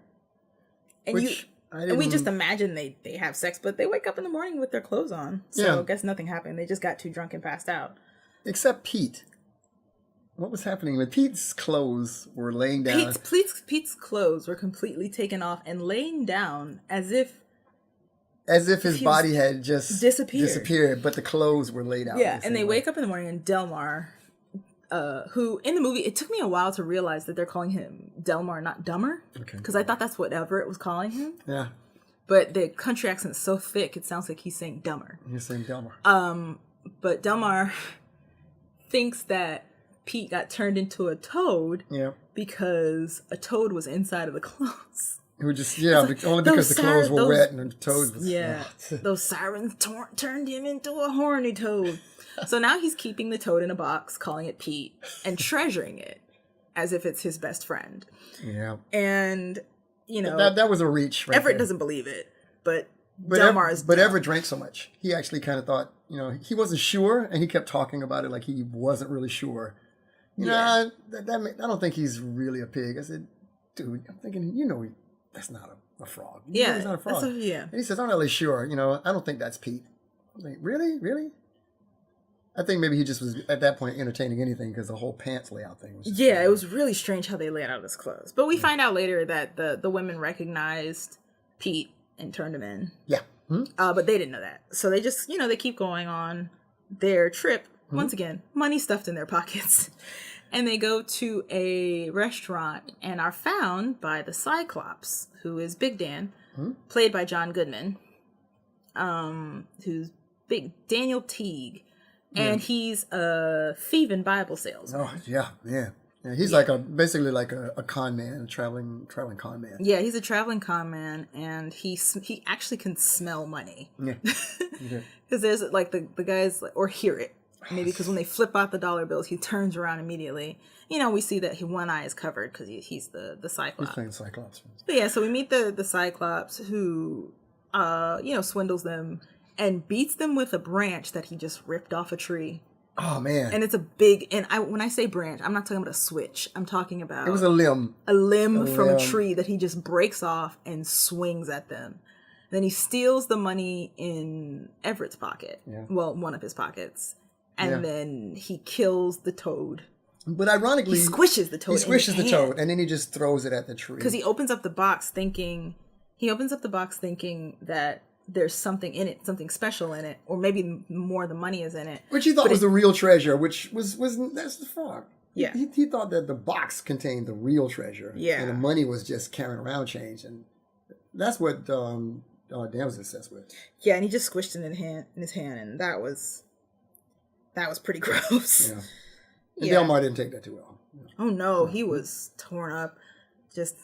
and we just imagine they have sex, but they wake up in the morning with their clothes on. So I guess nothing happened. They just got too drunk and passed out. Except Pete. What was happening with Pete's clothes were laying down? Pete's clothes were completely taken off and laying down as if his body had just disappeared, but the clothes were laid out. Yeah, and they wake up in the morning and Delmar, who in the movie, it took me a while to realize that they're calling him Delmar, not Dumber. Okay. Because I thought that's what Everett was calling him. Yeah. But the country accent's so thick, it sounds like he's saying Dumber. He's saying Delmar. But Delmar thinks that Pete got turned into a toad because a toad was inside of the clothes. It would just, only because the clothes were wet and the toad was... Yeah, those sirens turned him into a horny toad. So now he's keeping the toad in a box, calling it Pete, and treasuring it as if it's his best friend. Yeah. And, That was a reach right Everett there. doesn't believe it, but Delmar is... But Everett drank so much. He actually kind of thought, he wasn't sure, and he kept talking about it like he wasn't really sure. I don't think he's really a pig. I said, dude, I'm thinking, that's not a frog. Yeah. He's not a frog. And he says, I'm not really sure. I don't think that's Pete. I'm like, really? Really? I think maybe he just was, at that point, entertaining anything because the whole pants layout thing was... it was really strange how they laid out his clothes. But we find out later that the women recognized Pete and turned him in. Yeah. But they didn't know that. So they just, they keep going on. their trip, once again, money stuffed in their pockets. And they go to a restaurant and are found by the Cyclops, who is Big Dan, played by John Goodman, who's big Daniel Teague, and he's a thieving Bible salesman. Oh yeah. He's like basically like a con man, a traveling con man. Yeah, he's a traveling con man, and he actually can smell money. Yeah. Because there's like the guys, or hear it. Maybe because when they flip out the dollar bills, he turns around immediately. You know, we see that one eye is covered because he's the Cyclops. He's playing the Cyclops. But yeah, so we meet the Cyclops who, swindles them and beats them with a branch that he just ripped off a tree. Oh man! And it's a big, when I say branch, I'm not talking about a switch. I'm talking about it was a limb. A limb from a tree that he just breaks off and swings at them. Then he steals the money in Everett's pocket. Yeah. Well, one of his pockets. And then he kills the toad. But ironically, he squishes the toad. And then he just throws it at the tree. Because he opens up the box thinking that there's something in it, something special in it, or maybe more of the money is in it. Which he thought was the real treasure, which was that's the fraud. Yeah. He thought that the box contained the real treasure. Yeah. And the money was just carrying around change. And that's what Dan was obsessed with. Yeah, and he just squished it in his hand, and that was pretty gross. Yeah. And Delmar didn't take that too well. Oh no, he was torn up. Just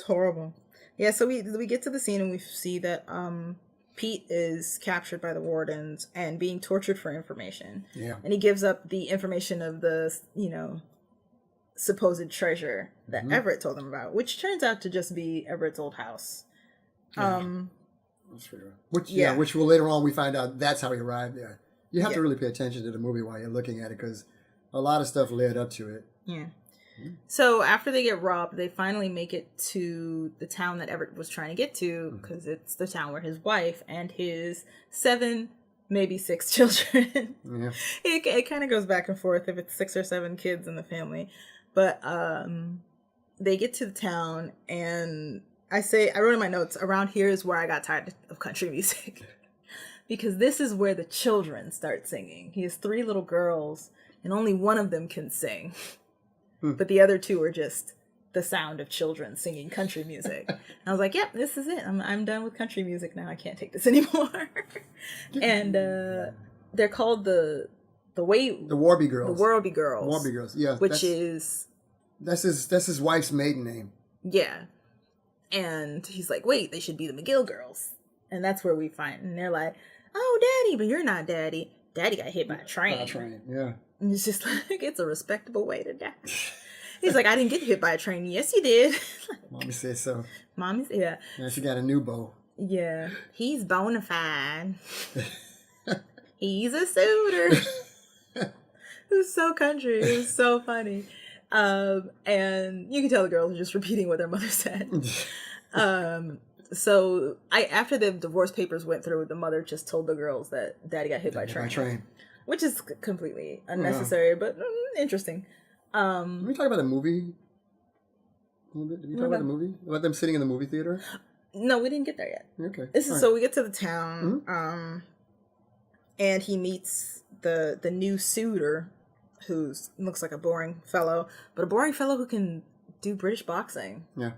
horrible. Yeah, so we get to the scene and we see that Pete is captured by the wardens and being tortured for information. Yeah. And he gives up the information of the, supposed treasure that Everett told him about, which turns out to just be Everett's old house. Yeah. That's pretty right. Which will later on we find out that's how he arrived there. You have to really pay attention to the movie while you're looking at it because a lot of stuff led up to it. Yeah. So after they get robbed, they finally make it to the town that Everett was trying to get to because it's the town where his wife and his 7, maybe 6 children. Yeah. It kind of goes back and forth if it's 6 or 7 kids in the family. But they get to the town and I wrote in my notes, around here is where I got tired of country music. Because this is where the children start singing. He has 3 little girls, and only one of them can sing. But the other 2 are just the sound of children singing country music. And I was like, yep, this is it. I'm done with country music now. I can't take this anymore. And they're called the Warby Girls. The Warby Girls. Warby Girls, yeah. That's his wife's maiden name. Yeah. And he's like, wait, they should be the McGill Girls. And that's where we find, and they're like, oh, Daddy, but you're not Daddy. Daddy got hit by a train. Yeah. And it's just like, it's a respectable way to die. He's like, I didn't get hit by a train. Yes, you did. Mommy said so. Mommy's, yeah. Yeah, she got a new beau. Yeah. He's bona fide. He's a suitor. It was so country. It was so funny. And you can tell the girls are just repeating what their mother said. So after the divorce papers went through, the mother just told the girls that Daddy got hit by a train. Which is completely unnecessary, but interesting. Can we talk about the movie? Did we talk about the movie? About them sitting in the movie theater? No, we didn't get there yet. Okay. So we get to the town, and he meets the new suitor, who looks like a boring fellow, but a boring fellow who can do British boxing. Yeah.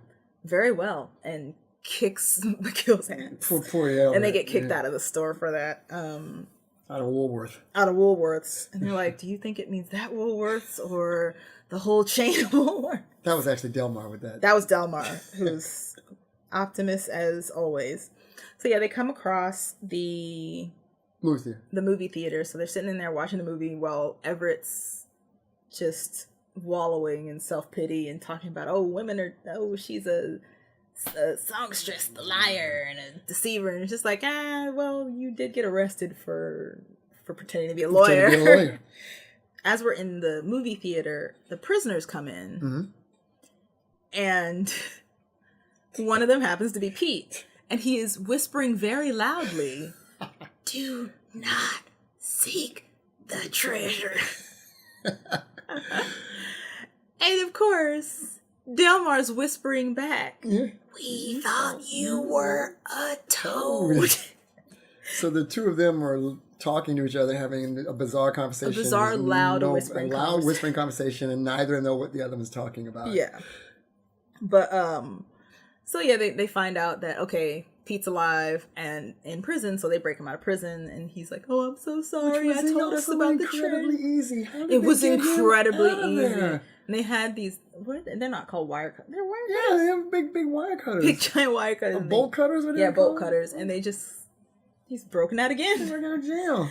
Very well, and kicks McGill's ass. Poor Albert. And they get kicked out of the store for that. Out of Woolworth. Out of Woolworths. And they're like, do you think it means that Woolworths or the whole chain of Woolworths? That was actually Delmar with that. That was Delmar, who's optimist as always. So yeah, they come across the movie theater. So they're sitting in there watching the movie while Everett's just wallowing in self-pity and talking about, she's a songstress, a liar, and a deceiver. And it's just like, well, you did get arrested for pretending to be a lawyer. As we're in the movie theater, the prisoners come in, and one of them happens to be Pete, and he is whispering very loudly, "Do not seek the treasure." And of course, Delmar's whispering back, "We thought you were a toad." So the two of them are talking to each other, having a bizarre conversation. A bizarre, loud, whispering conversation. whispering conversation, and neither know what the other one's talking about. Yeah. But, so yeah, they find out that, okay, Pete's alive and in prison, so they break him out of prison, and he's like, "Oh, I'm so sorry. I told us about the incredibly treasure." easy. It was incredibly easy. And they had these. They're not called wire cutters. They're wire cutters. Yeah, they have big wire cutters. Big giant wire cutters. Bolt cutters. What yeah, bolt cutters, and they just he's broken out again. He's out of jail.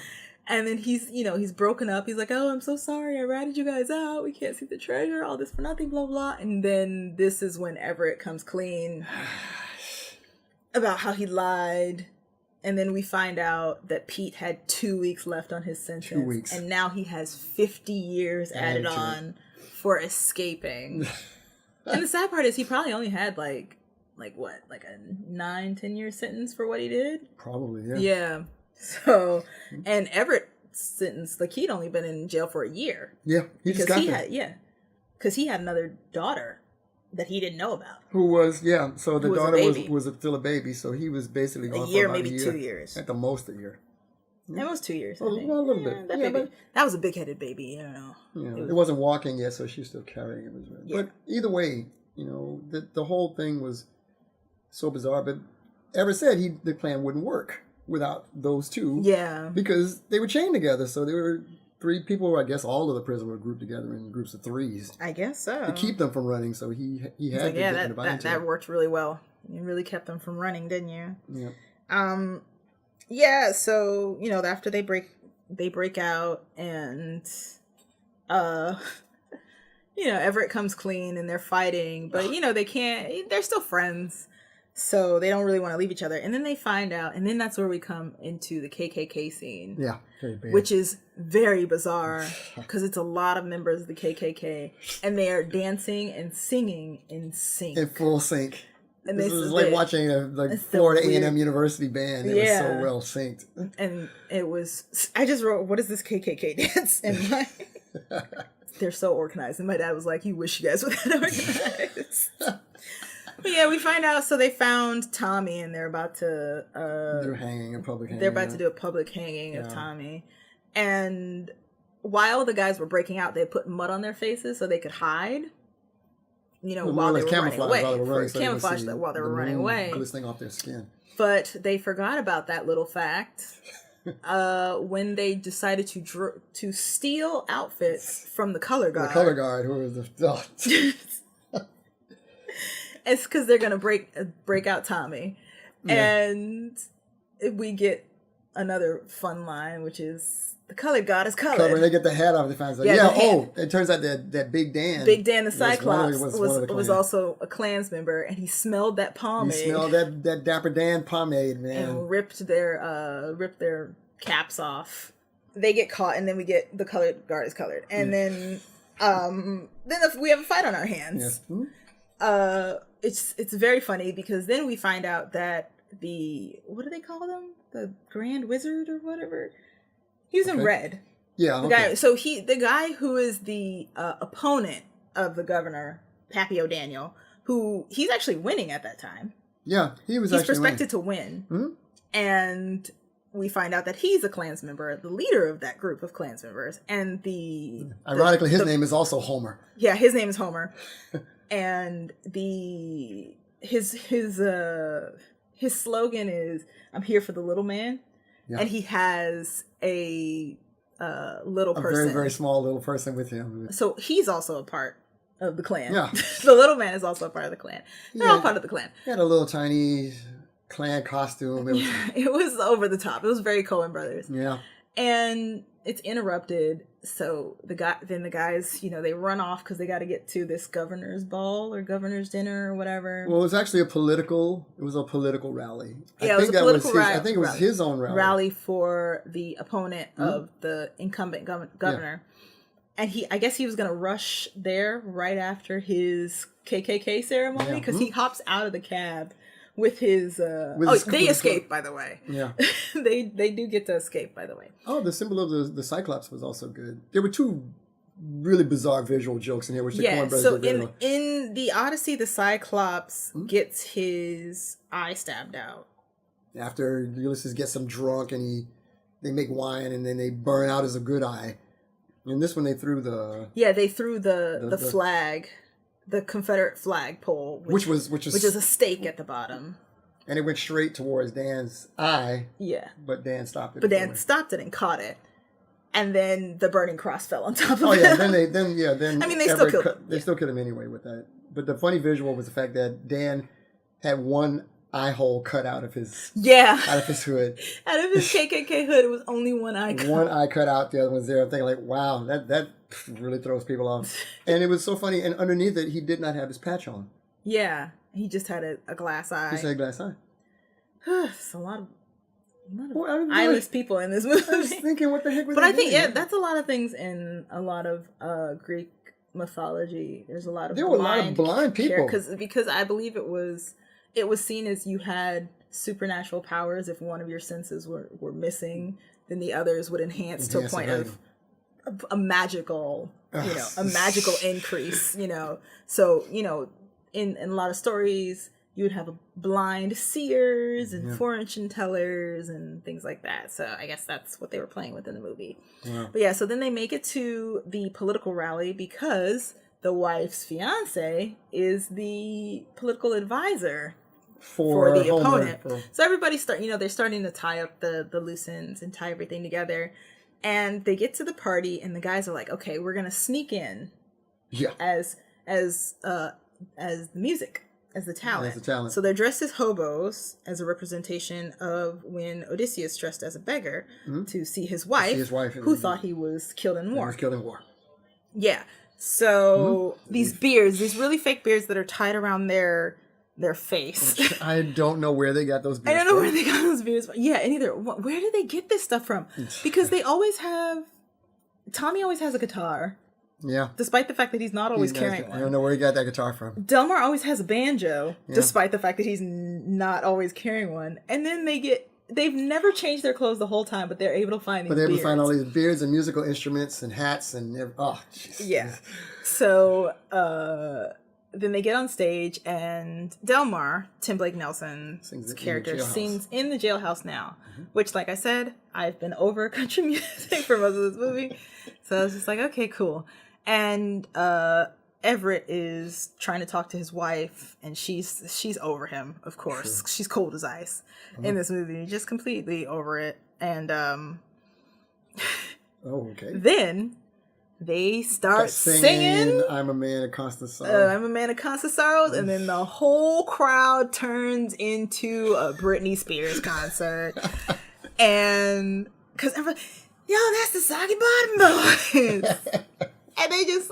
And then he's broken up. He's like, "Oh, I'm so sorry. I ratted you guys out. We can't see the treasure. All this for nothing. Blah blah." And then this is when Everett comes clean about how he lied. And then we find out that Pete had 2 weeks left on his sentence. 2 weeks. And now he has 50 years added on for escaping. And the sad part is he probably only had like what? Like a 9-10 year sentence for what he did? Probably, yeah. Yeah. So, and Everett's sentence, like he'd only been in jail for a year. Yeah, he just got there. Because he had another daughter that he didn't know about. Who was, so the daughter was still a baby, so he was basically gone a year, for about maybe 2 years. At the most a year. At most 2 years. A little bit. That was a big-headed baby, I don't know. Yeah, it wasn't walking yet, so she's still carrying him. But either way, the whole thing was so bizarre. But Everett said the plan wouldn't work without those two. Yeah. Because they were chained together, so they were 3 people. I guess all of the prisoners were grouped together in groups of 3s. I guess so. To keep them from running, so he had to get invited to that worked really well. You really kept them from running, didn't you? Yeah. Yeah, so, after they break out and Everett comes clean and they're fighting, but they're still friends. So they don't really want to leave each other. And then they find out, and then that's where we come into the KKK scene. Yeah, very bad. Which is very bizarre because it's a lot of members of the KKK, and they are dancing and singing in sync. In full sync. And this is like watching a Florida A&M University band. It was so well synced. And it was, I just wrote, "What is this KKK dance?" And they're so organized. And my dad was like, "You wish you guys were that organized." But yeah, we find out. So they found Tommy, and they're about to. They're hanging a public hanging. They're about to do a public hanging of Tommy, and while the guys were breaking out, they put mud on their faces so they could hide. While they were running away, camouflage that while they were running away, glistening off their skin. But they forgot about that little fact when they decided to steal outfits from the color guard. The color guard, who was the. It's because they're gonna break out Tommy, and we get another fun line, which is the color god is colored. When they get the hat off, they find out. It turns out that Big Dan, the Cyclops, was also a Klans member, and he smelled that pomade. He smelled that Dapper Dan pomade, man, and ripped their caps off. They get caught, and then we get the color guard is colored, and then we have a fight on our hands. Yes. It's very funny because then we find out that what do they call them? The Grand Wizard or whatever. He's in red. Yeah. The guy who is the opponent of the governor, Pappy O'Daniel, who he's actually winning at that time. Yeah, he's suspected to win. Mm-hmm. And we find out that he's a Klans member, the leader of that group of Klans members. And ironically, his name is also Homer. Yeah, his name is Homer. And his slogan is "I'm here for the little man," and he has a little person, a very very small little person with him. So he's also a part of the Klan. Yeah, the little man is also a part of the Klan. They're all part of the Klan. He had a little tiny Klan costume. It was over the top. It was very Coen Brothers. Yeah, and it's interrupted. So the guys, they run off because they got to get to this governor's ball or governor's dinner or whatever. Well, it was actually a political rally. Yeah, I think it was his own rally. Rally for the opponent of the incumbent governor. And I guess he was going to rush there right after his KKK ceremony because he hops out of the cab with his they escape, by the way. Yeah. they do get to escape, by the way. Oh, the symbol of the Cyclops was also good. There were 2 really bizarre visual jokes in here, which the Coen Brothers did. So in the Odyssey, the Cyclops gets his eye stabbed out. After Ulysses gets him drunk and they make wine and then they burn out as a good eye. In this one, they threw the they threw the flag, the Confederate flagpole, which is a stake at the bottom, and it went straight towards Dan's eye. Yeah, but Dan stopped it. But Dan stopped it and caught it, and then the burning cross fell on top of it. Oh yeah, then I mean, they still killed him. They still killed him anyway with that. But the funny visual was the fact that Dan had one eye hole cut out of his hood. Out of his KKK hood, it was only one eye cut. One eye cut out, the other one's there. I'm thinking like, wow, that really throws people off. And it was so funny. And underneath it, he did not have his patch on. Yeah, he just had a glass eye. He just had a glass eye. It's a lot of eyeless people in this movie. I was thinking, what the heck was But I think, that's a lot of things in a lot of Greek mythology. There's a lot of blind people. Because I believe it was seen as you had supernatural powers. If one of your senses were missing, then the others would enhance to a point of a magical, a magical increase, So, in a lot of stories, you would have blind seers and fortune tellers and things like that. So I guess that's what they were playing with in the movie. Yeah. But so then they make it to the political rally because the wife's fiance is the political advisor for the opponent. So everybody they're starting to tie up the loose ends and tie everything together. And they get to the party and the guys are like, okay, we're going to sneak in as the music. As the talent. So they're dressed as hobos as a representation of when Odysseus dressed as a beggar to see his wife who thought he was killed in war. Yeah. So these beards, these really fake beards that are tied around their face. I don't know where they got those beards I don't know where they got those beards from. Yeah, and either where do they get this stuff from? Because they always have Tommy always has a guitar. Yeah. Despite the fact that he's not always carrying one. I don't know where he got that guitar from. Delmar always has a banjo, despite the fact that he's not always carrying one. And then they've never changed their clothes the whole time, but they're able to find these beards. But they're able to find all these beards and musical instruments and hats and Jesus. Yeah. So then they get on stage and Delmar, Tim Blake Nelson's character, sings in the jailhouse now. Which, like I said, I've been over country music for most of this movie. So I was just like, okay, cool. And Everett is trying to talk to his wife, and she's over him, of course. Sure. She's cold as ice in this movie, just completely over it. And then they start singing I'm a Man of Constant Sorrow. I'm a Man of Constant Sorrows, and then the whole crowd turns into a Britney Spears concert. And because everybody, that's the Soggy Bottom Boys. And they just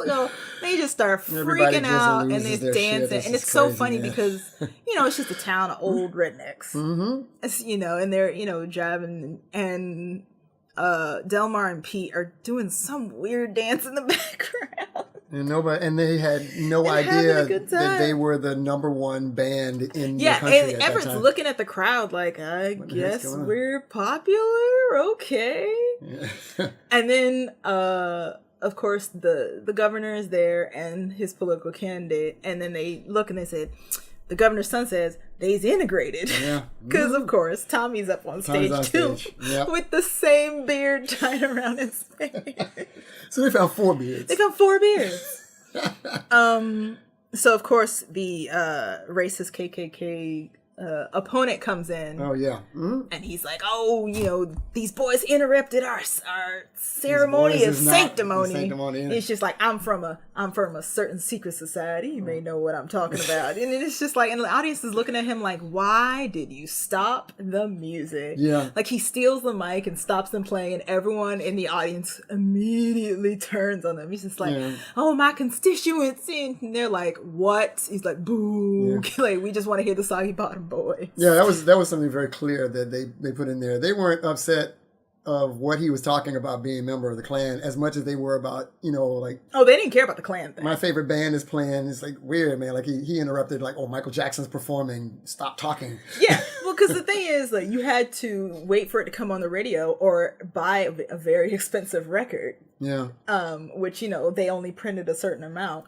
start freaking out and they're dancing. And it's so funny because, it's just a town of old rednecks. It's, and they're, driving and Delmar and Pete are doing some weird dance in the background. And they had no idea that they were the number one band in the country. Yeah, and Everett's looking at the crowd like, I guess we're popular, okay. Yeah. And then of course the governor is there and his political candidate, and then they look and they said, the governor's son says they's integrated. Yeah. Because of course Tommy's up on stage too. Yep. With the same beard tied around his face. So they found 4 beards. So of course the racist KKK opponent comes in. Oh yeah. And he's like, these boys interrupted our ceremony of sanctimony. It's just like, I'm from a certain secret society. You may know what I'm talking about. And it's just like, and the audience is looking at him like, why did you stop the music? Yeah. Like he steals the mic and stops them playing, and everyone in the audience immediately turns on him. He's just like, oh, my constituents. And they're like, what? He's like, boo. Yeah. Like, we just want to hear the Soggy Bottom Boys. Yeah, that was something very clear that they put in there. They weren't upset of what he was talking about being a member of the Klan as much as they were about, like... Oh, they didn't care about the Klan thing. My favorite band is playing. It's like weird, man. Like he interrupted like, oh, Michael Jackson's performing. Stop talking. Yeah, well, because the thing is, like, you had to wait for it to come on the radio or buy a very expensive record. Yeah. Which, they only printed a certain amount.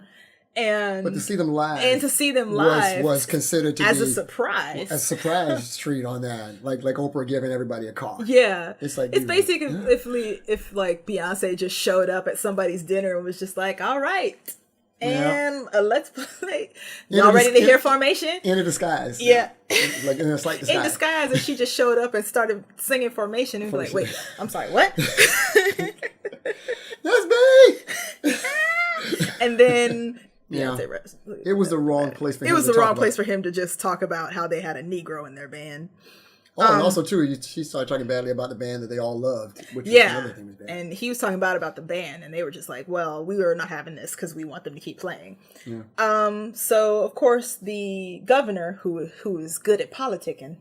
But to see them live, was considered to as be a surprise, a surprise treat on that, like Oprah giving everybody a car. Yeah, it's like it's basically if like Beyonce just showed up at somebody's dinner and was just like, all right, and let's play. Y'all ready to hear Formation? In a disguise. Yeah, like in a slight disguise. In disguise, and she just showed up and started singing Formation, and was like, wait, I'm sorry, what? That's me. And then. Yeah, it was the wrong place for him. It was the wrong place for him to just talk about how they had a Negro in their band. Oh, and also too, she started talking badly about the band that they all loved. Which was another thing was bad. And he was talking about the band, and they were just like, "Well, we were not having this because we want them to keep playing." Yeah. So of course the governor, who is good at politicking,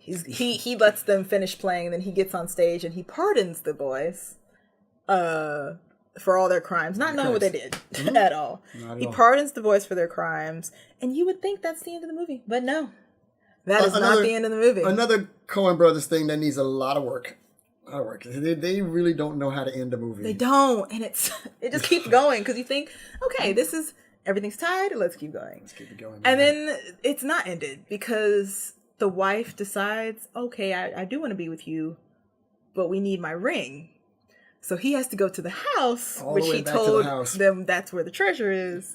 he lets them finish playing, and then he gets on stage and he pardons the boys. For all their crimes, not knowing what they did at all. He pardons the boys for their crimes, and you would think that's the end of the movie, but no, that is not the end of the movie. Another Coen Brothers thing that needs a lot of work. They really don't know how to end a movie. They don't, and it just keeps going because you think, okay, everything's tied. Let's keep going. Let's keep it going. And then it's not ended because the wife decides, okay, I do want to be with you, but we need my ring. So he has to go to the house, which he told them that's where the treasure is,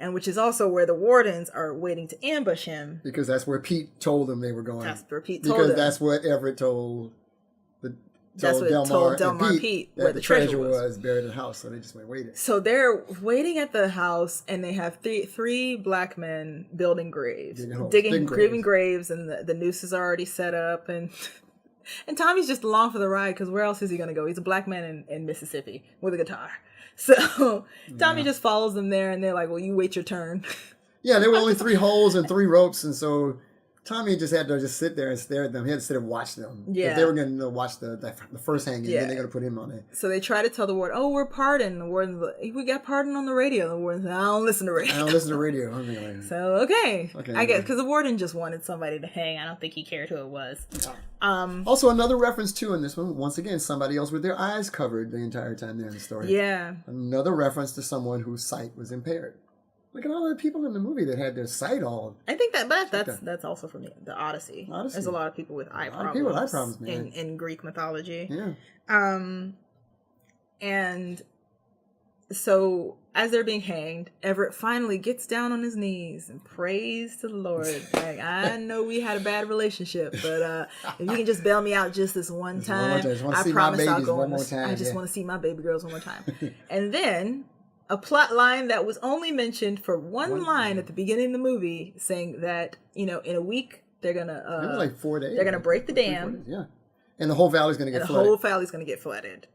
and which is also where the wardens are waiting to ambush him. Because that's where Pete told them they were going. That's where Pete told them. Because that's what Everett told Delmar and Pete where the treasure was buried in the house. So they just went waiting. So they're waiting at the house, and they have three black men building graves, digging graves, and the nooses are already set up, and Tommy's just along for the ride because where else is he going to go? He's a black man in Mississippi with a guitar. So Tommy just follows them there, and they're like, well, you wait your turn. Yeah, there were only 3 holes and 3 ropes, and so Tommy just had to just sit there and stare at them. He had to sit and watch them. Yeah. If they were going to watch the first hanging, then they're going to put him on it. So they try to tell the warden, oh, we're pardoned. The warden's like, we got pardoned on the radio. The warden's like, I don't listen to radio. So, okay. I guess, because the warden just wanted somebody to hang. I don't think he cared who it was. No. Also, another reference, too, in this one, once again, somebody else with their eyes covered the entire time they're in the story. Yeah. Another reference to someone whose sight was impaired. Look at all the people in the movie that had their sight all. I think that's also from the Odyssey. There's a lot of people with eye problems. Man. In Greek mythology. Yeah. And so as they're being hanged, Everett finally gets down on his knees and prays to the Lord. Like, I know we had a bad relationship, but if you can just bail me out just this one time, I promise I'll go on this. I just want to see my baby girls one more time. And then a plot line that was only mentioned for one line at the beginning of the movie, saying that, in a week they're gonna it was like 4 days. They're gonna break the dam. Yeah, and the whole valley's gonna get flooded. The whole valley's gonna get flooded,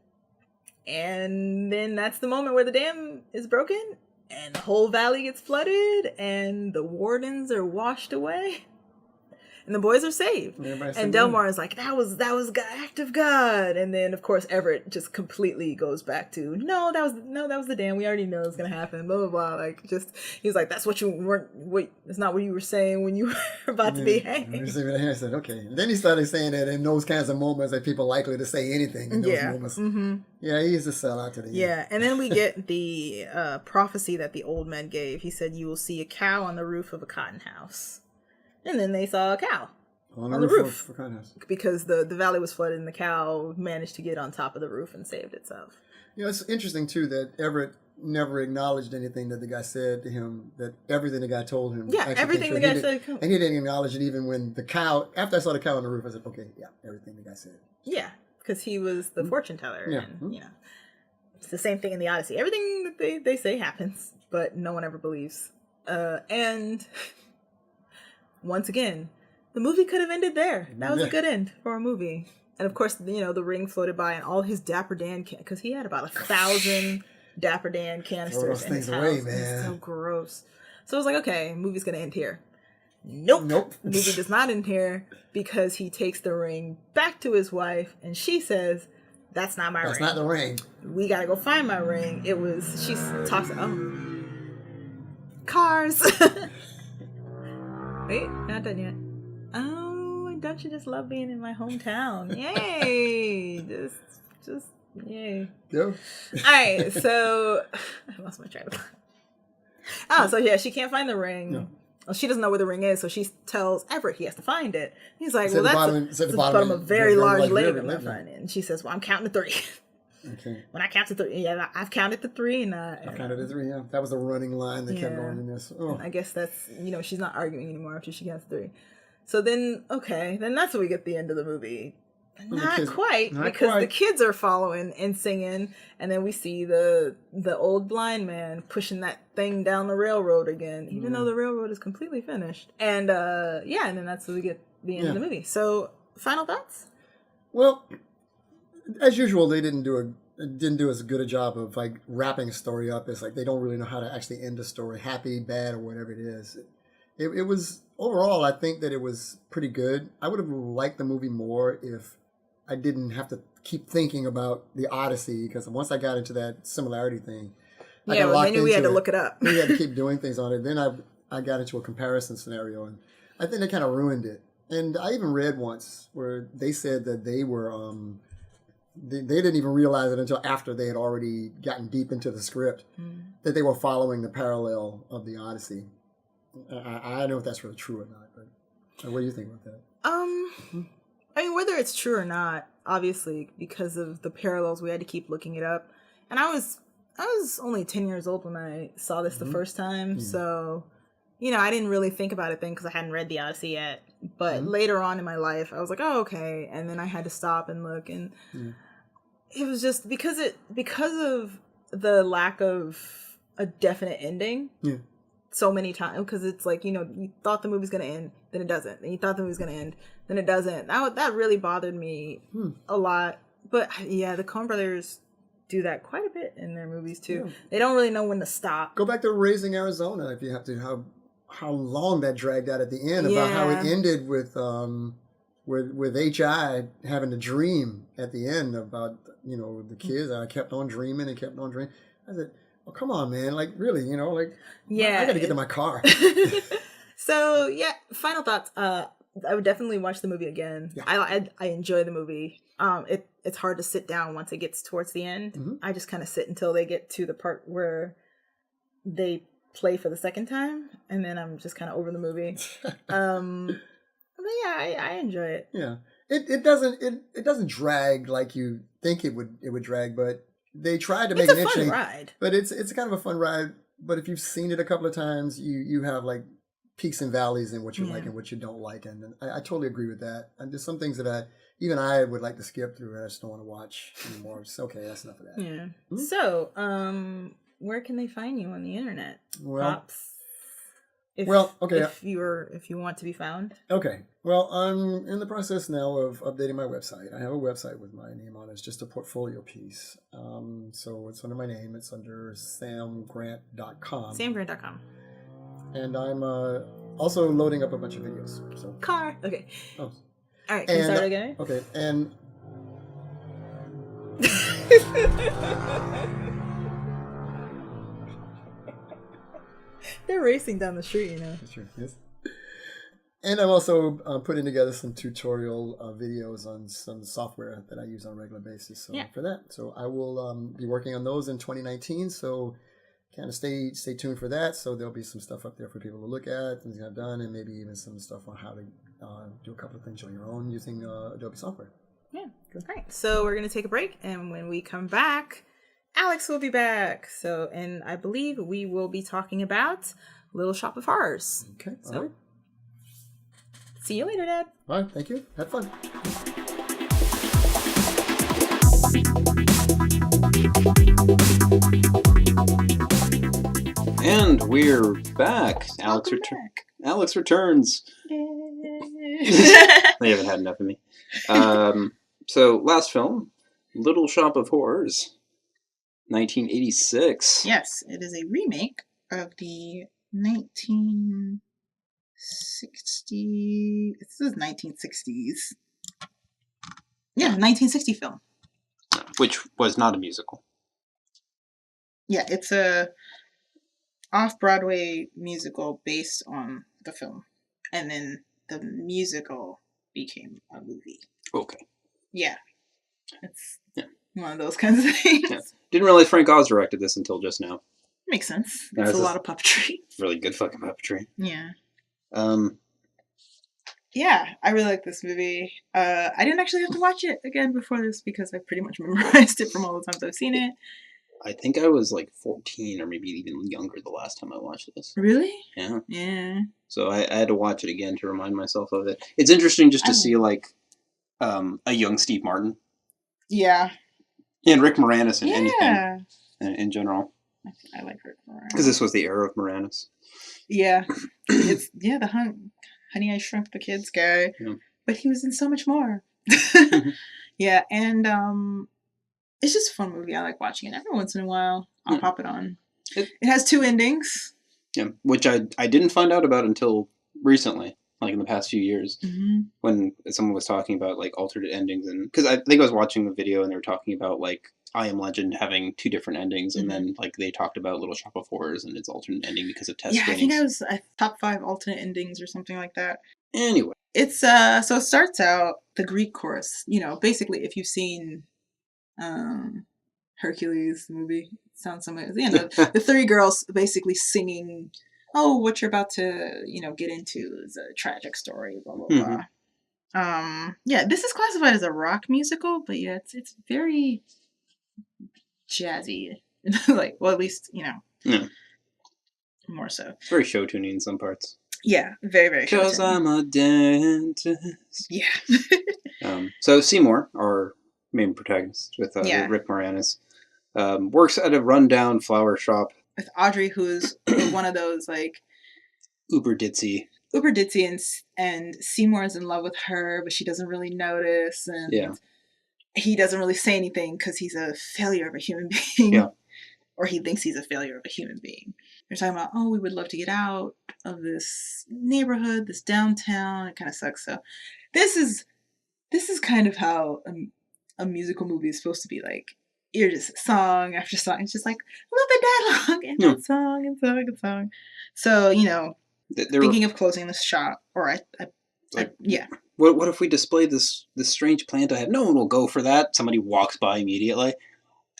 and then that's the moment where the dam is broken, and the whole valley gets flooded, and the wardens are washed away. And the boys are saved. And Delmar is like, that was act of God. And then of course Everett just completely goes back to, no, that was the dam. We already know it's gonna happen. Blah blah blah. Like, just he was like, that's what you weren't. Wait, that's not what you were saying when you were about to be hanged. I said, okay. And then he started saying that in those kinds of moments that people likely to say anything in those moments. Mm-hmm. Yeah, he used to sell out to the end. And then we get the prophecy that the old man gave. He said, you will see a cow on the roof of a cotton house. And then they saw a cow on the roof because the valley was flooded and the cow managed to get on top of the roof and saved itself. It's interesting, too, that Everett never acknowledged anything that the guy said to him, that everything the guy told him. Yeah, everything the guy said. And he didn't acknowledge it even when the cow, after I saw the cow on the roof, I said, okay, yeah, everything the guy said. Yeah, because he was the fortune teller. Yeah. And, it's the same thing in the Odyssey. Everything that they say happens, but no one ever believes. And once again, the movie could have ended there. That was a good end for a movie. And of course, the ring floated by and all his Dapper Dan, because he had about 1,000 Dapper Dan canisters in his house. Away, man. It's so gross. So I was like, okay, movie's going to end here. Nope. The movie does not end here because he takes the ring back to his wife and she says, that's not my ring. That's not the ring. We got to go find my ring. She talks, cars. Wait, not done yet. Oh, don't you just love being in my hometown? Yay! just yay. Go. All right, so I lost my train of thought. So yeah, she can't find the ring. Yeah. Well, she doesn't know where the ring is, so she tells Everett he has to find it. He's like, It's well, at the that's bottom, it's at the the bottom of a very large lake I'm river, not finding it. And she says, well, I'm counting to 3. Okay. When I count to 3, yeah, I've counted to 3, and I counted to 3, yeah. That was the running line that kept going in this. Oh. I guess that's, she's not arguing anymore after she counts to 3. So then, then that's when we get the end of the movie. Not quite, because the kids are following and singing, and then we see the old blind man pushing that thing down the railroad again, even though the railroad is completely finished. And and then that's when we get the end of the movie. So, final thoughts? Well, as usual, they didn't do as good a job of like wrapping a story up. It's like they don't really know how to actually end a story, happy, bad, or whatever it is. It was overall, I think that it was pretty good. I would have liked the movie more if I didn't have to keep thinking about the Odyssey, because once I got into that similarity thing, I got locked into we had to look it up. We had to keep doing things on it. Then I got into a comparison scenario, and I think they kind of ruined it. And I even read once where they said that they were they didn't even realize it until after they had already gotten deep into the script that they were following the parallel of the Odyssey. I don't know if that's really true or not, but what do you think about that? I mean, whether it's true or not, obviously, because of the parallels, we had to keep looking it up. And I was only 10 years old when I saw this the first time, so, I didn't really think about it then because I hadn't read the Odyssey yet. But later on in my life, I was like, oh, okay. And then I had to stop and look, and it was just because of the lack of a definite ending. Yeah. So many times, because it's like, you thought the movie's going to end, then it doesn't. And you thought the movie's going to end, then it doesn't. That really bothered me a lot. But yeah, the Coen brothers do that quite a bit in their movies too. Yeah. They don't really know when to stop. Go back to Raising Arizona if you have to, how long that dragged out at the end, about how it ended with H.I. having a dream at the end about, the kids. I kept on dreaming and kept on dreaming. I said, oh, come on, man. Like, really, I got to get to my car. So, final thoughts. I would definitely watch the movie again. Yeah. I enjoy the movie. It's hard to sit down once it gets towards the end. Mm-hmm. I just kind of sit until they get to the part where they play for the second time, and then I'm just kind of over the movie. But yeah, I enjoy it. Yeah. It doesn't drag like you think it would drag, but they tried to make it interesting. It's a fun ride. But it's kind of a fun ride. But if you've seen it a couple of times, you have like peaks and valleys in what you like and what you don't like. And I totally agree with that. And there's some things that I would like to skip through and I just don't want to watch anymore. It's okay, that's enough of that. Yeah. Mm-hmm. So, where can they find you on the internet? Well, Pops? If you want to be found. Okay. Well, I'm in the process now of updating my website. I have a website with my name on it. It's just a portfolio piece. So it's under my name. It's under samgrant.com. Samgrant.com. And I'm also loading up a bunch of videos. So. Car. Okay. Oh. All right. Can you start again? Okay. And. They're racing down the street, That's true. Yes. And I'm also putting together some tutorial videos on some software that I use on a regular basis. So for that, so I will be working on those in 2019. So kind of stay tuned for that. So there'll be some stuff up there for people to look at, things I've done, and maybe even some stuff on how to do a couple of things on your own using Adobe software. Yeah. Good. All right. So we're gonna take a break, and when we come back, Alex will be back. So, and I believe we will be talking about Little Shop of Horrors. Okay. So, all right. See you later, Dad. All right. Thank you. Have fun. And we're back. Alex returns. They haven't had enough of me. So, last film, Little Shop of Horrors, 1986. Yes, it is a remake of the 1960. It says 1960s. Yeah, 1960 film. Which was not a musical. Yeah, it's a off-Broadway musical based on the film. And then the musical became a movie. Okay. Yeah. It's one of those kinds of things. Yeah. Didn't realize Frank Oz directed this until just now. Makes sense. No, It's it's a just lot of puppetry. really good fucking puppetry. Yeah. Um, Yeah, I really like this movie. I didn't actually have to watch it again before this because I pretty much memorized it from all the times I've seen it. I think I was like 14 or maybe even younger the last time I watched this. Really? Yeah. Yeah. So I had to watch it again to remind myself of it. It's interesting just to see like a young Steve Martin. Yeah. And Rick Moranis in anything Yeah. in general. I like Rick Moranis. Because this was the era of Moranis. Yeah. It's the Honey I Shrunk the Kids guy. Yeah. But he was in so much more. Yeah, and it's just a fun movie. I like watching it every once in a while. I'll pop it on. It has 2 endings. Yeah, which I didn't find out about until recently, like in the past few years, when someone was talking about like alternate endings, and because I think I was watching the video and they were talking about like I Am Legend having 2 different endings, and then like they talked about Little Shop of Horrors and its alternate ending because of test screenings. I think I was top 5 alternate endings or something like that. Anyway, it's so it starts out the Greek chorus. You know, basically, if you've seen Hercules, the movie, it sounds similar. You know, the 3 girls basically singing, "Oh, what you're about to, get into is a tragic story." Blah blah blah. Yeah, this is classified as a rock musical, but yeah, it's very jazzy. Like, well, at least more so. It's very show tuning in some parts. Yeah, very very. Because I'm a dentist. Yeah. So Seymour, our main protagonist, with Rick Moranis, works at a rundown flower shop with Audrey, who's one of those like uber ditzy, and Seymour is in love with her, but she doesn't really notice, and he doesn't really say anything because he's a failure of a human being, or he thinks he's a failure of a human being. They're talking about, oh, we would love to get out of this neighborhood, this downtown. It kind of sucks. So this is kind of how a musical movie is supposed to be like. You're just song after song. It's just like a little bit dialogue and song and song and song. So, thinking of closing this shop, or What if we display this strange plant I have? No one will go for that. Somebody walks by immediately.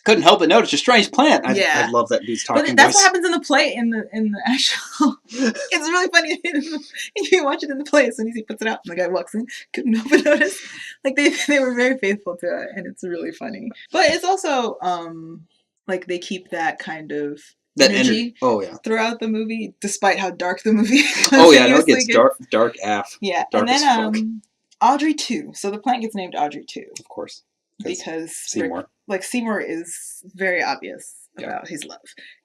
Couldn't help but notice a strange plant. I love that dude's talking voice. But that's what happens in the play, in the actual. It's really funny. If you watch it in the play, as soon as he puts it out, and the guy walks in, couldn't help but notice. Like they were very faithful to it, and it's really funny. But it's also like they keep that kind of energy throughout the movie, despite how dark the movie is. It gets dark AF. Yeah, dark and then Audrey 2. So the plant gets named Audrey 2. Of course. Because Seymour. Seymour is very obvious about his love.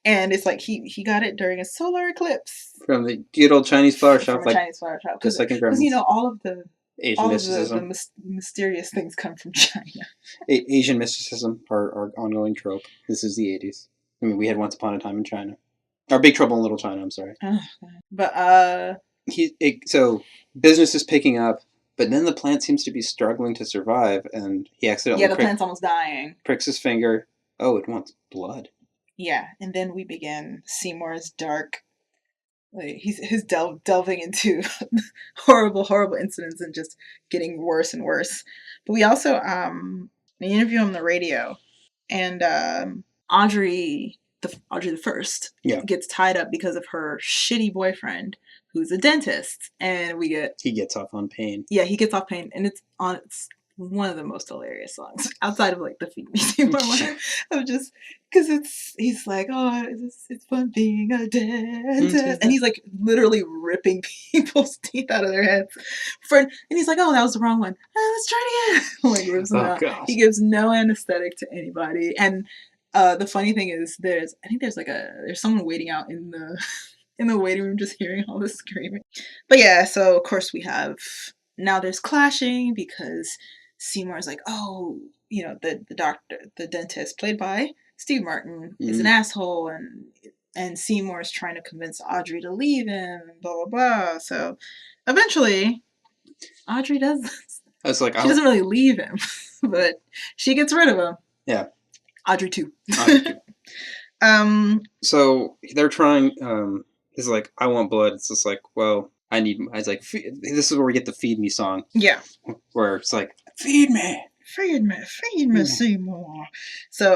And it's like he got it during a solar eclipse. From the good old Chinese flower shop. Chinese flower shop. Just like in Gremlins. Because, all of the Asian mysticism. The mysterious things come from China. Asian mysticism, our ongoing trope. This is the 80s. I mean, we had Once Upon a Time in China. Or Big Trouble in Little China, I'm sorry. But, so, business is picking up, but then the plant seems to be struggling to survive, and he accidentally... Yeah, the plant's almost dying. Pricks his finger. Oh, it wants blood. Yeah, and then we begin Seymour's dark... He's delving into horrible incidents and just getting worse and worse. But we also interview him on the radio, and Audrey the First gets tied up because of her shitty boyfriend, who's a dentist, and he gets off on Pain. Yeah, he gets off Pain, and it's one of the most hilarious songs outside of like the Feed Me Seymour one. I'm just because he's like, oh, it's fun being a dentist, and he's like literally ripping people's teeth out of their heads. And he's like, oh, that was the wrong one. Let's try it again. Like rips them out. Gosh. He gives no anesthetic to anybody, and the funny thing is, there's someone waiting out in the waiting room, just hearing all this screaming. But yeah, so of course now there's clashing because Seymour's like, oh, the doctor, the dentist, played by Steve Martin, is an asshole, and Seymour's trying to convince Audrey to leave him, blah, blah, blah. So eventually, Audrey does this. She doesn't really leave him, but she gets rid of him. Yeah. Audrey 2. So they're trying, he's like, I want blood. It's just like, well, I was like, this is where we get the Feed Me song. Yeah. Where it's like, feed me. Feed me, Seymour. So,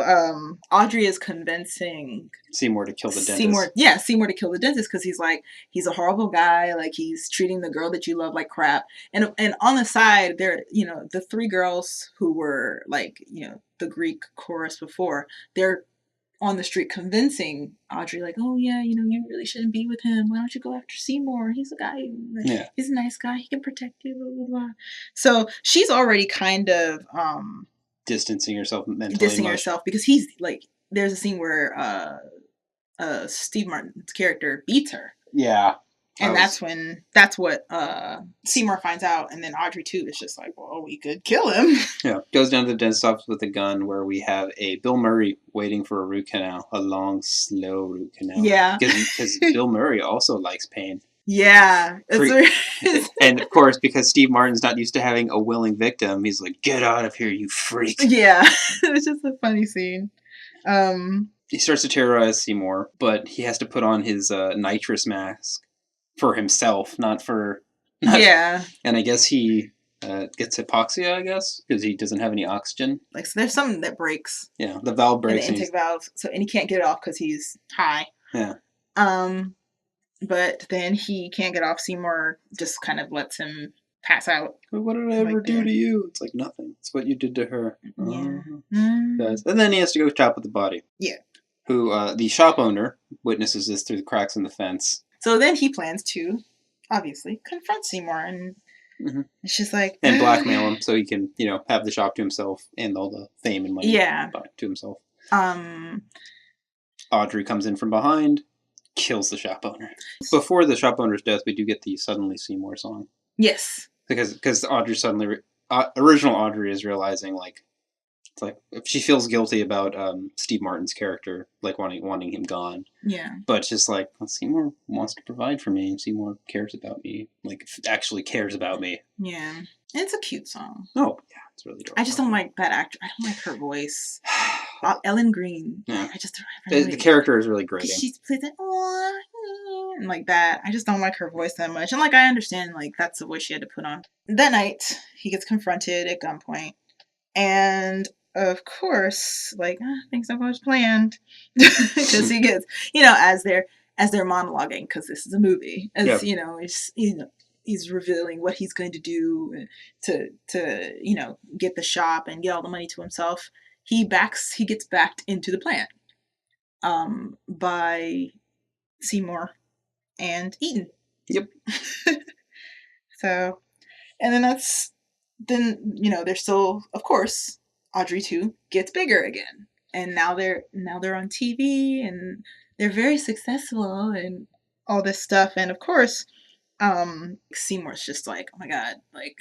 Audrey is convincing Seymour to kill the Seymour to kill the dentist because he's like, he's a horrible guy. Like, he's treating the girl that you love like crap. And on the side, there, the three girls who were like, the Greek chorus before, they're on the street convincing Audrey, like, oh yeah, you really shouldn't be with him. Why don't you go after Seymour? He's a guy. He's a nice guy. He can protect you. Blah, blah, blah. So she's already kind of distancing herself mentally. Because he's like, there's a scene where Steve Martin's character beats her. Yeah. And that's what Seymour finds out, and then Audrey too is just like, well, we could kill him. Yeah, goes down to the dentist office with a gun, where we have a Bill Murray waiting for a root canal, a long, slow root canal. Yeah, because Bill Murray also likes pain. Yeah, and of course, because Steve Martin's not used to having a willing victim, he's like, "Get out of here, you freak!" Yeah, it was just a funny scene. He starts to terrorize Seymour, but he has to put on his nitrous mask for himself, not for. Yeah. And I guess he gets hypoxia, because he doesn't have any oxygen. Like, so there's something that breaks. Yeah, the valve breaks. The intake valve, and he can't get it off because he's high. Yeah. But then he can't get off. Seymour just kind of lets him pass out. But what did I ever do to you? It's like, nothing. It's what you did to her. Yeah. And then he has to go chop with the body. Yeah. Who, the shop owner, witnesses this through the cracks in the fence. So then he plans to, obviously, confront Seymour, and it's just like... And blackmail him so he can, have the shop to himself and all the fame and money to himself. Audrey comes in from behind, kills the shop owner. Before the shop owner's death, we do get the Suddenly Seymour song. Yes. Because Audrey suddenly... original Audrey is realizing, like... It's like, if she feels guilty about Steve Martin's character, like, wanting him gone. Yeah. But it's just like, well, Seymour wants to provide for me. Seymour cares about me. Like, actually cares about me. Yeah. And it's a cute song. Oh, yeah. It's really adorable. I just don't like that actor. I don't like her voice. Ellen Green. Yeah. I just the character is really great. She plays it, and like that. I just don't like her voice that much. And, like, I understand, like, that's the voice she had to put on. That night, he gets confronted at gunpoint. And... of course, like, things don't go as planned, because he gets, as they're monologuing, because this is a movie, he's revealing what he's going to do to get the shop and get all the money to himself. He gets backed into the plant, by Seymour and Eaton. Yep. So, and then they're still, of course. Audrey too gets bigger again, and now they're on TV, and they're very successful and all this stuff. And of course, Seymour's just like, oh my god, like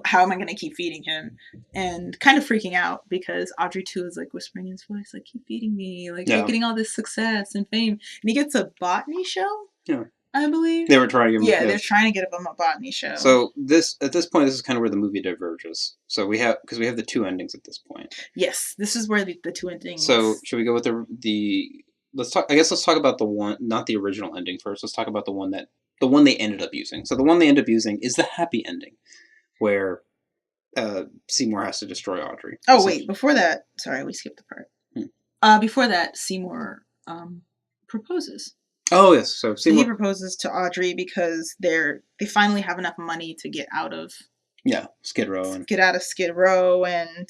how am I gonna keep feeding him? And kind of freaking out because Audrey too is like whispering in his voice, like, keep feeding me, like you're getting all this success and fame. And he gets a botany show. Yeah. I believe they were trying to give him. They're trying to get him a botany show. So at this point, this is kind of where the movie diverges. So we have the two endings at this point. Yes, this is where the two endings. So should we go with the? Let's talk. I guess let's talk about the one, not the original ending first. Let's talk about the one they ended up using. So the one they end up using is the happy ending, where Seymour has to destroy Audrey. Oh wait, before that, sorry, we skipped the part. Before that, Seymour proposes. Oh yes, so Seymour... he proposes to Audrey because they finally have enough money to get out of Skid Row and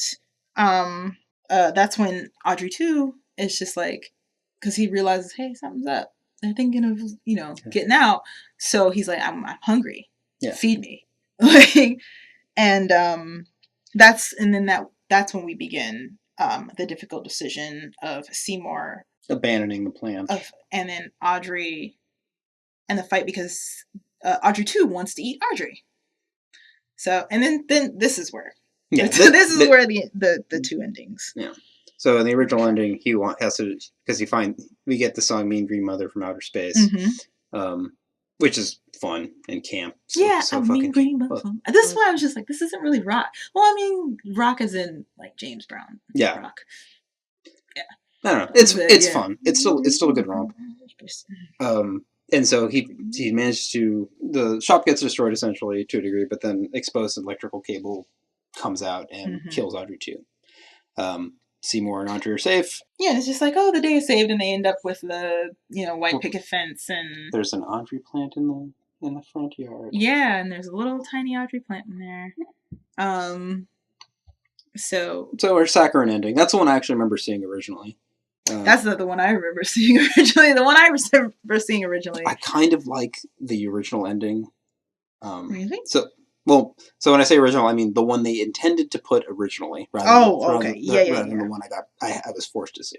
that's when Audrey too is just like, because he realizes, hey, something's up. They're thinking of getting out, so he's like, I'm hungry. Yeah, feed me. And that's when we begin the difficult decision of Seymour abandoning the plan. And then Audrey and the fight, because Audrey too wants to eat Audrey. So, and then this is where. Yeah. This is where the two endings. Yeah. So in the original ending, he has to, because we get the song Mean Green Mother from Outer Space, which is fun and camp. So Mean Green Mother. This is why I was just like, this isn't really rock. Well, I mean, rock as in like James Brown. Yeah. Rock. Yeah. I don't know. It's fun. It's still a good romp. And so he managed to, the shop gets destroyed essentially to a degree, but then exposed an electrical cable comes out and Mhm. kills Audrey too. Seymour and Audrey are safe. Yeah, it's just like, oh, the day is saved, and they end up with the white picket fence, and There's an Audrey plant in the front yard. yeah, and there's a little tiny Audrey plant in there. So our saccharine ending. That's the one I actually remember seeing originally. that's not the one I remember seeing originally. The one I remember seeing originally. I kind of like the original ending. Really? So when I say original, I mean the one they intended to put originally, rather okay. than the one I was forced to see.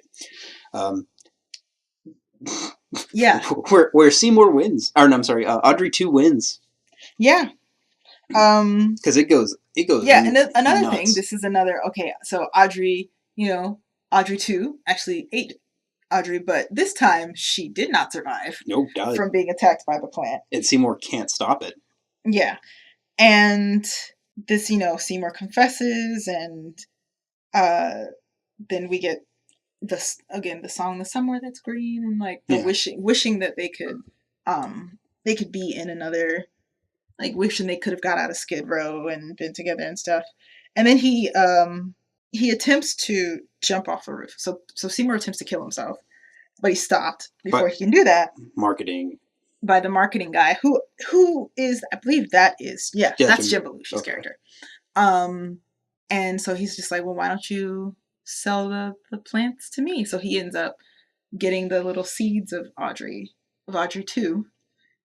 Yeah. Where Seymour wins, or no, I'm sorry, Audrey 2 wins. Yeah. Because it goes. Yeah, and another nuts. thing. This is another. Okay, so Audrey, Audrey 2 actually ate Audrey, but this time she did not survive. Nope, died from being attacked by the plant. And Seymour can't stop it. Yeah. And this, Seymour confesses, and then we get the song "The Somewhere That's Green," and like the wishing that they could be in another, like wishing they could have got out of Skid Row and been together and stuff. And then he attempts to jump off the roof. So Seymour attempts to kill himself, but he stopped before he can do that. Marketing. By the marketing guy, who is, I believe that is, that's Jim Belushi's character. And so he's just like, well, why don't you sell the plants to me? So he ends up getting the little seeds of Audrey 2,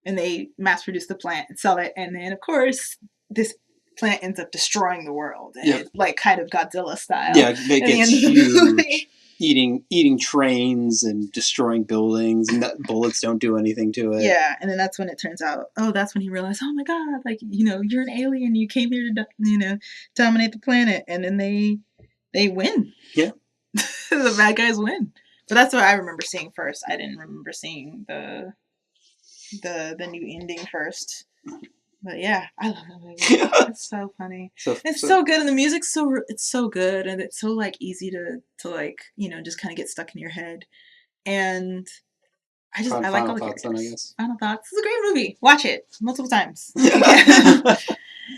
and they mass produce the plant and sell it. And then, of course, this plant ends up destroying the world. And it's like kind of Godzilla style. Yeah, it gets huge. Eating trains and destroying buildings, and bullets don't do anything to it. Yeah, and then that's when it turns out, that's when he realized, oh my god, like, you're an alien, you came here to, dominate the planet, and then they win. Yeah. The bad guys win. But that's what I remember seeing first. I didn't remember seeing the new ending first. But yeah, I love that movie. It's so funny. It's so good, and the music's so good, and it's so like easy to like just kind of get stuck in your head. And I like all the characters. Then, I guess. Final thoughts. It's a great movie. Watch it multiple times.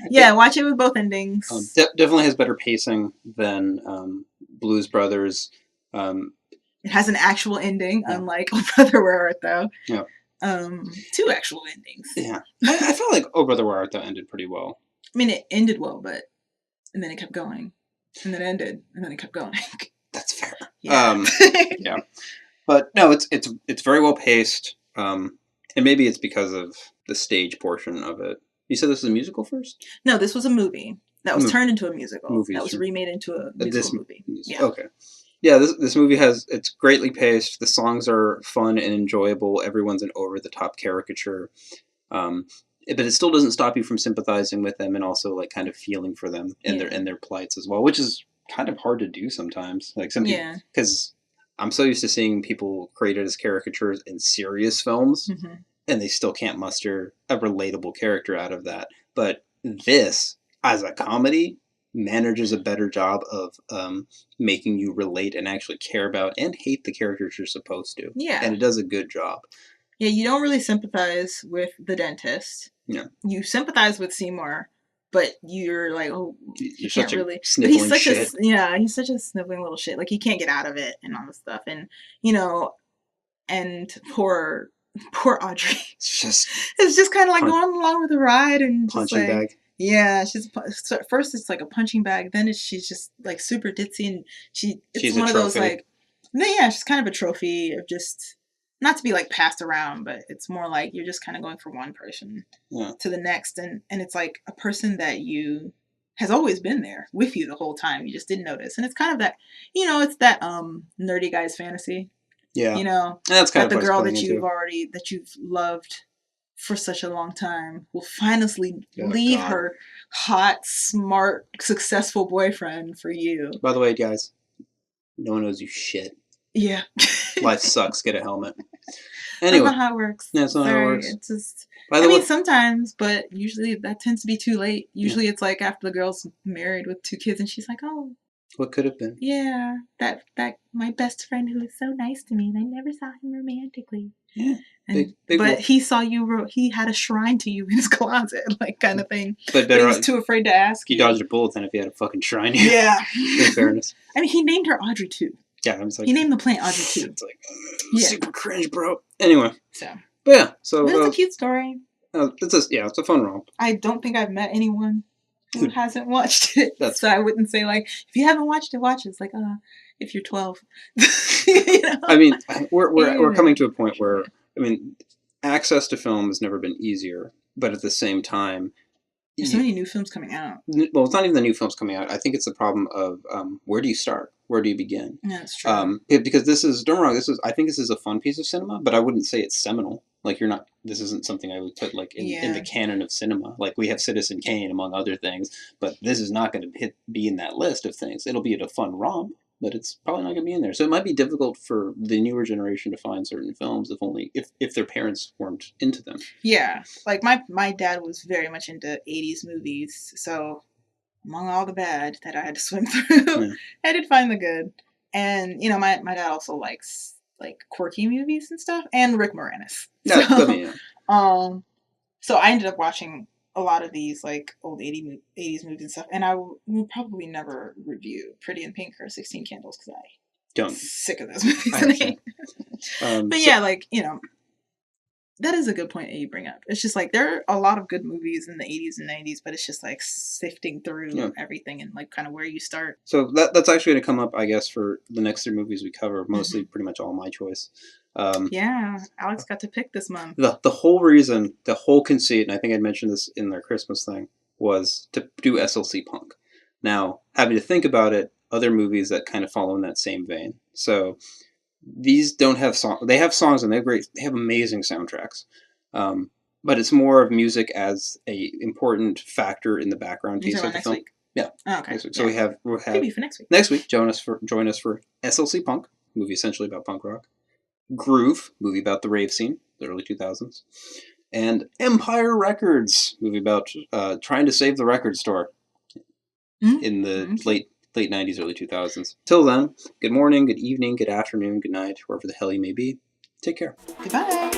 Yeah, watch it with both endings. Definitely has better pacing than Blues Brothers. It has an actual ending, unlike Oh Brother Where Art Thou. Yeah. 2 actual endings. Yeah. I felt like Oh Brother Where Art Thou ended pretty well. I mean, it ended well, and then it kept going, and then it ended, and then it kept going. That's fair. Yeah. Yeah. But no, it's very well paced. And maybe it's because of the stage portion of it. You said this was a musical first? No, this was a movie that was turned into a musical. Movies. That was remade into a musical movie. Yeah. Okay. Yeah, this movie it's greatly paced. The songs are fun and enjoyable. Everyone's an over-the-top caricature. But it still doesn't stop you from sympathizing with them and also like kind of feeling for them and their plights as well, which is kind of hard to do sometimes. Like because I'm so used to seeing people created as caricatures in serious films, and they still can't muster a relatable character out of that. But this, as a comedy, manages a better job of making you relate and actually care about and hate the characters you're supposed to. Yeah. And it does a good job. Yeah, you don't really sympathize with the dentist. Yeah. You sympathize with Seymour, but you're like, oh, you're can't really. But he's such shit. He's such a sniveling little shit. Like, he can't get out of it and all this stuff. And, and poor Audrey. It's just kind of like going along with the ride and punching bag. Yeah, at first it's like a punching bag. Then she's just like super ditzy, and it's one of those like, she's kind of a trophy of just not to be like passed around, but it's more like you're just kind of going from one person to the next, and it's like a person that you has always been there with you the whole time. You just didn't notice, and it's kind of that it's that nerdy guy's fantasy. Yeah, and that's kind of the girl that you've loved for such a long time will finally leave her hot, smart, successful boyfriend for you. By the way, guys, no one knows you shit. Yeah. Life sucks. Get a helmet. Anyway. That's not how it works. Yeah, that's not how it works. It's just... I mean, sometimes, but usually that tends to be too late. Usually it's like after the girl's married with 2 kids and she's like, oh. What could have been. Yeah, that my best friend who was so nice to me, and I never saw him romantically. Yeah. And Big but wolf. he saw you. He had a shrine to you in his closet, like kind of thing. But But he was too afraid to ask He you. dodged a bullet then if he had a fucking shrine here. Yeah. In fairness. I mean, he named her Audrey too. Yeah, I was like, He named the plant Audrey too. it's like Yeah. super cringe, bro. Anyway, So, but yeah, so but it's a cute story. it's a fun romp. I don't think I've met anyone who Who- hasn't watched it. That's- So I wouldn't say like, if you haven't watched it, watch it. It's like, if you're 12. You know? I mean, we're Yeah. coming to a point where, I mean, access to film has never been easier, but at the same time, There's so many new films coming out. well, it's not even the new films coming out. I think it's the problem of where do you start? Where do you begin? Yeah, that's true. Because don't get me wrong, I think this is a fun piece of cinema, but I wouldn't say it's seminal. Like this isn't something I would put like in the canon of cinema. Like we have Citizen Kane among other things, but this is not going to be in that list of things. It'll be a fun romp, but it's probably not going to be in there. So it might be difficult for the newer generation to find certain films if their parents weren't into them. Yeah, like my dad was very much into 80s movies, so among all the bad that I had to swim through, Yeah. I did find the good. And my dad also likes like quirky movies and stuff, and Rick Moranis. Yeah, So, I mean, yeah. So I ended up watching a lot of these like old 80s movies and stuff, and I will probably never review Pretty in Pink or 16 Candles because I'm Don't. sick of those movies. I understand. But yeah, like, that is a good point that you bring up. It's just like there are a lot of good movies in the 80s and 90s, but it's just like sifting through everything and like kind of where you start. So that's actually going to come up, I guess, for the next 3 movies we cover. Mostly, pretty much all my choice. Yeah, Alex got to pick this month. The whole reason, the whole conceit, and I think I mentioned this in their Christmas thing, was to do SLC Punk. Now, having to think about it, other movies that kind of follow in that same vein. So these don't have songs. They have songs and they have amazing soundtracks. But it's more of music as a important factor in the background piece of the film. Week? Yeah. Oh, okay. Next week. So we'll have preview for next week. Next week, join us for SLC Punk, movie essentially about punk rock. Groove, movie about the rave scene, the early 2000s. And Empire Records, movie about trying to save the record store in the late 90s, early 2000s. Till then, good morning, good evening, good afternoon, good night, wherever the hell you may be. Take care. Goodbye.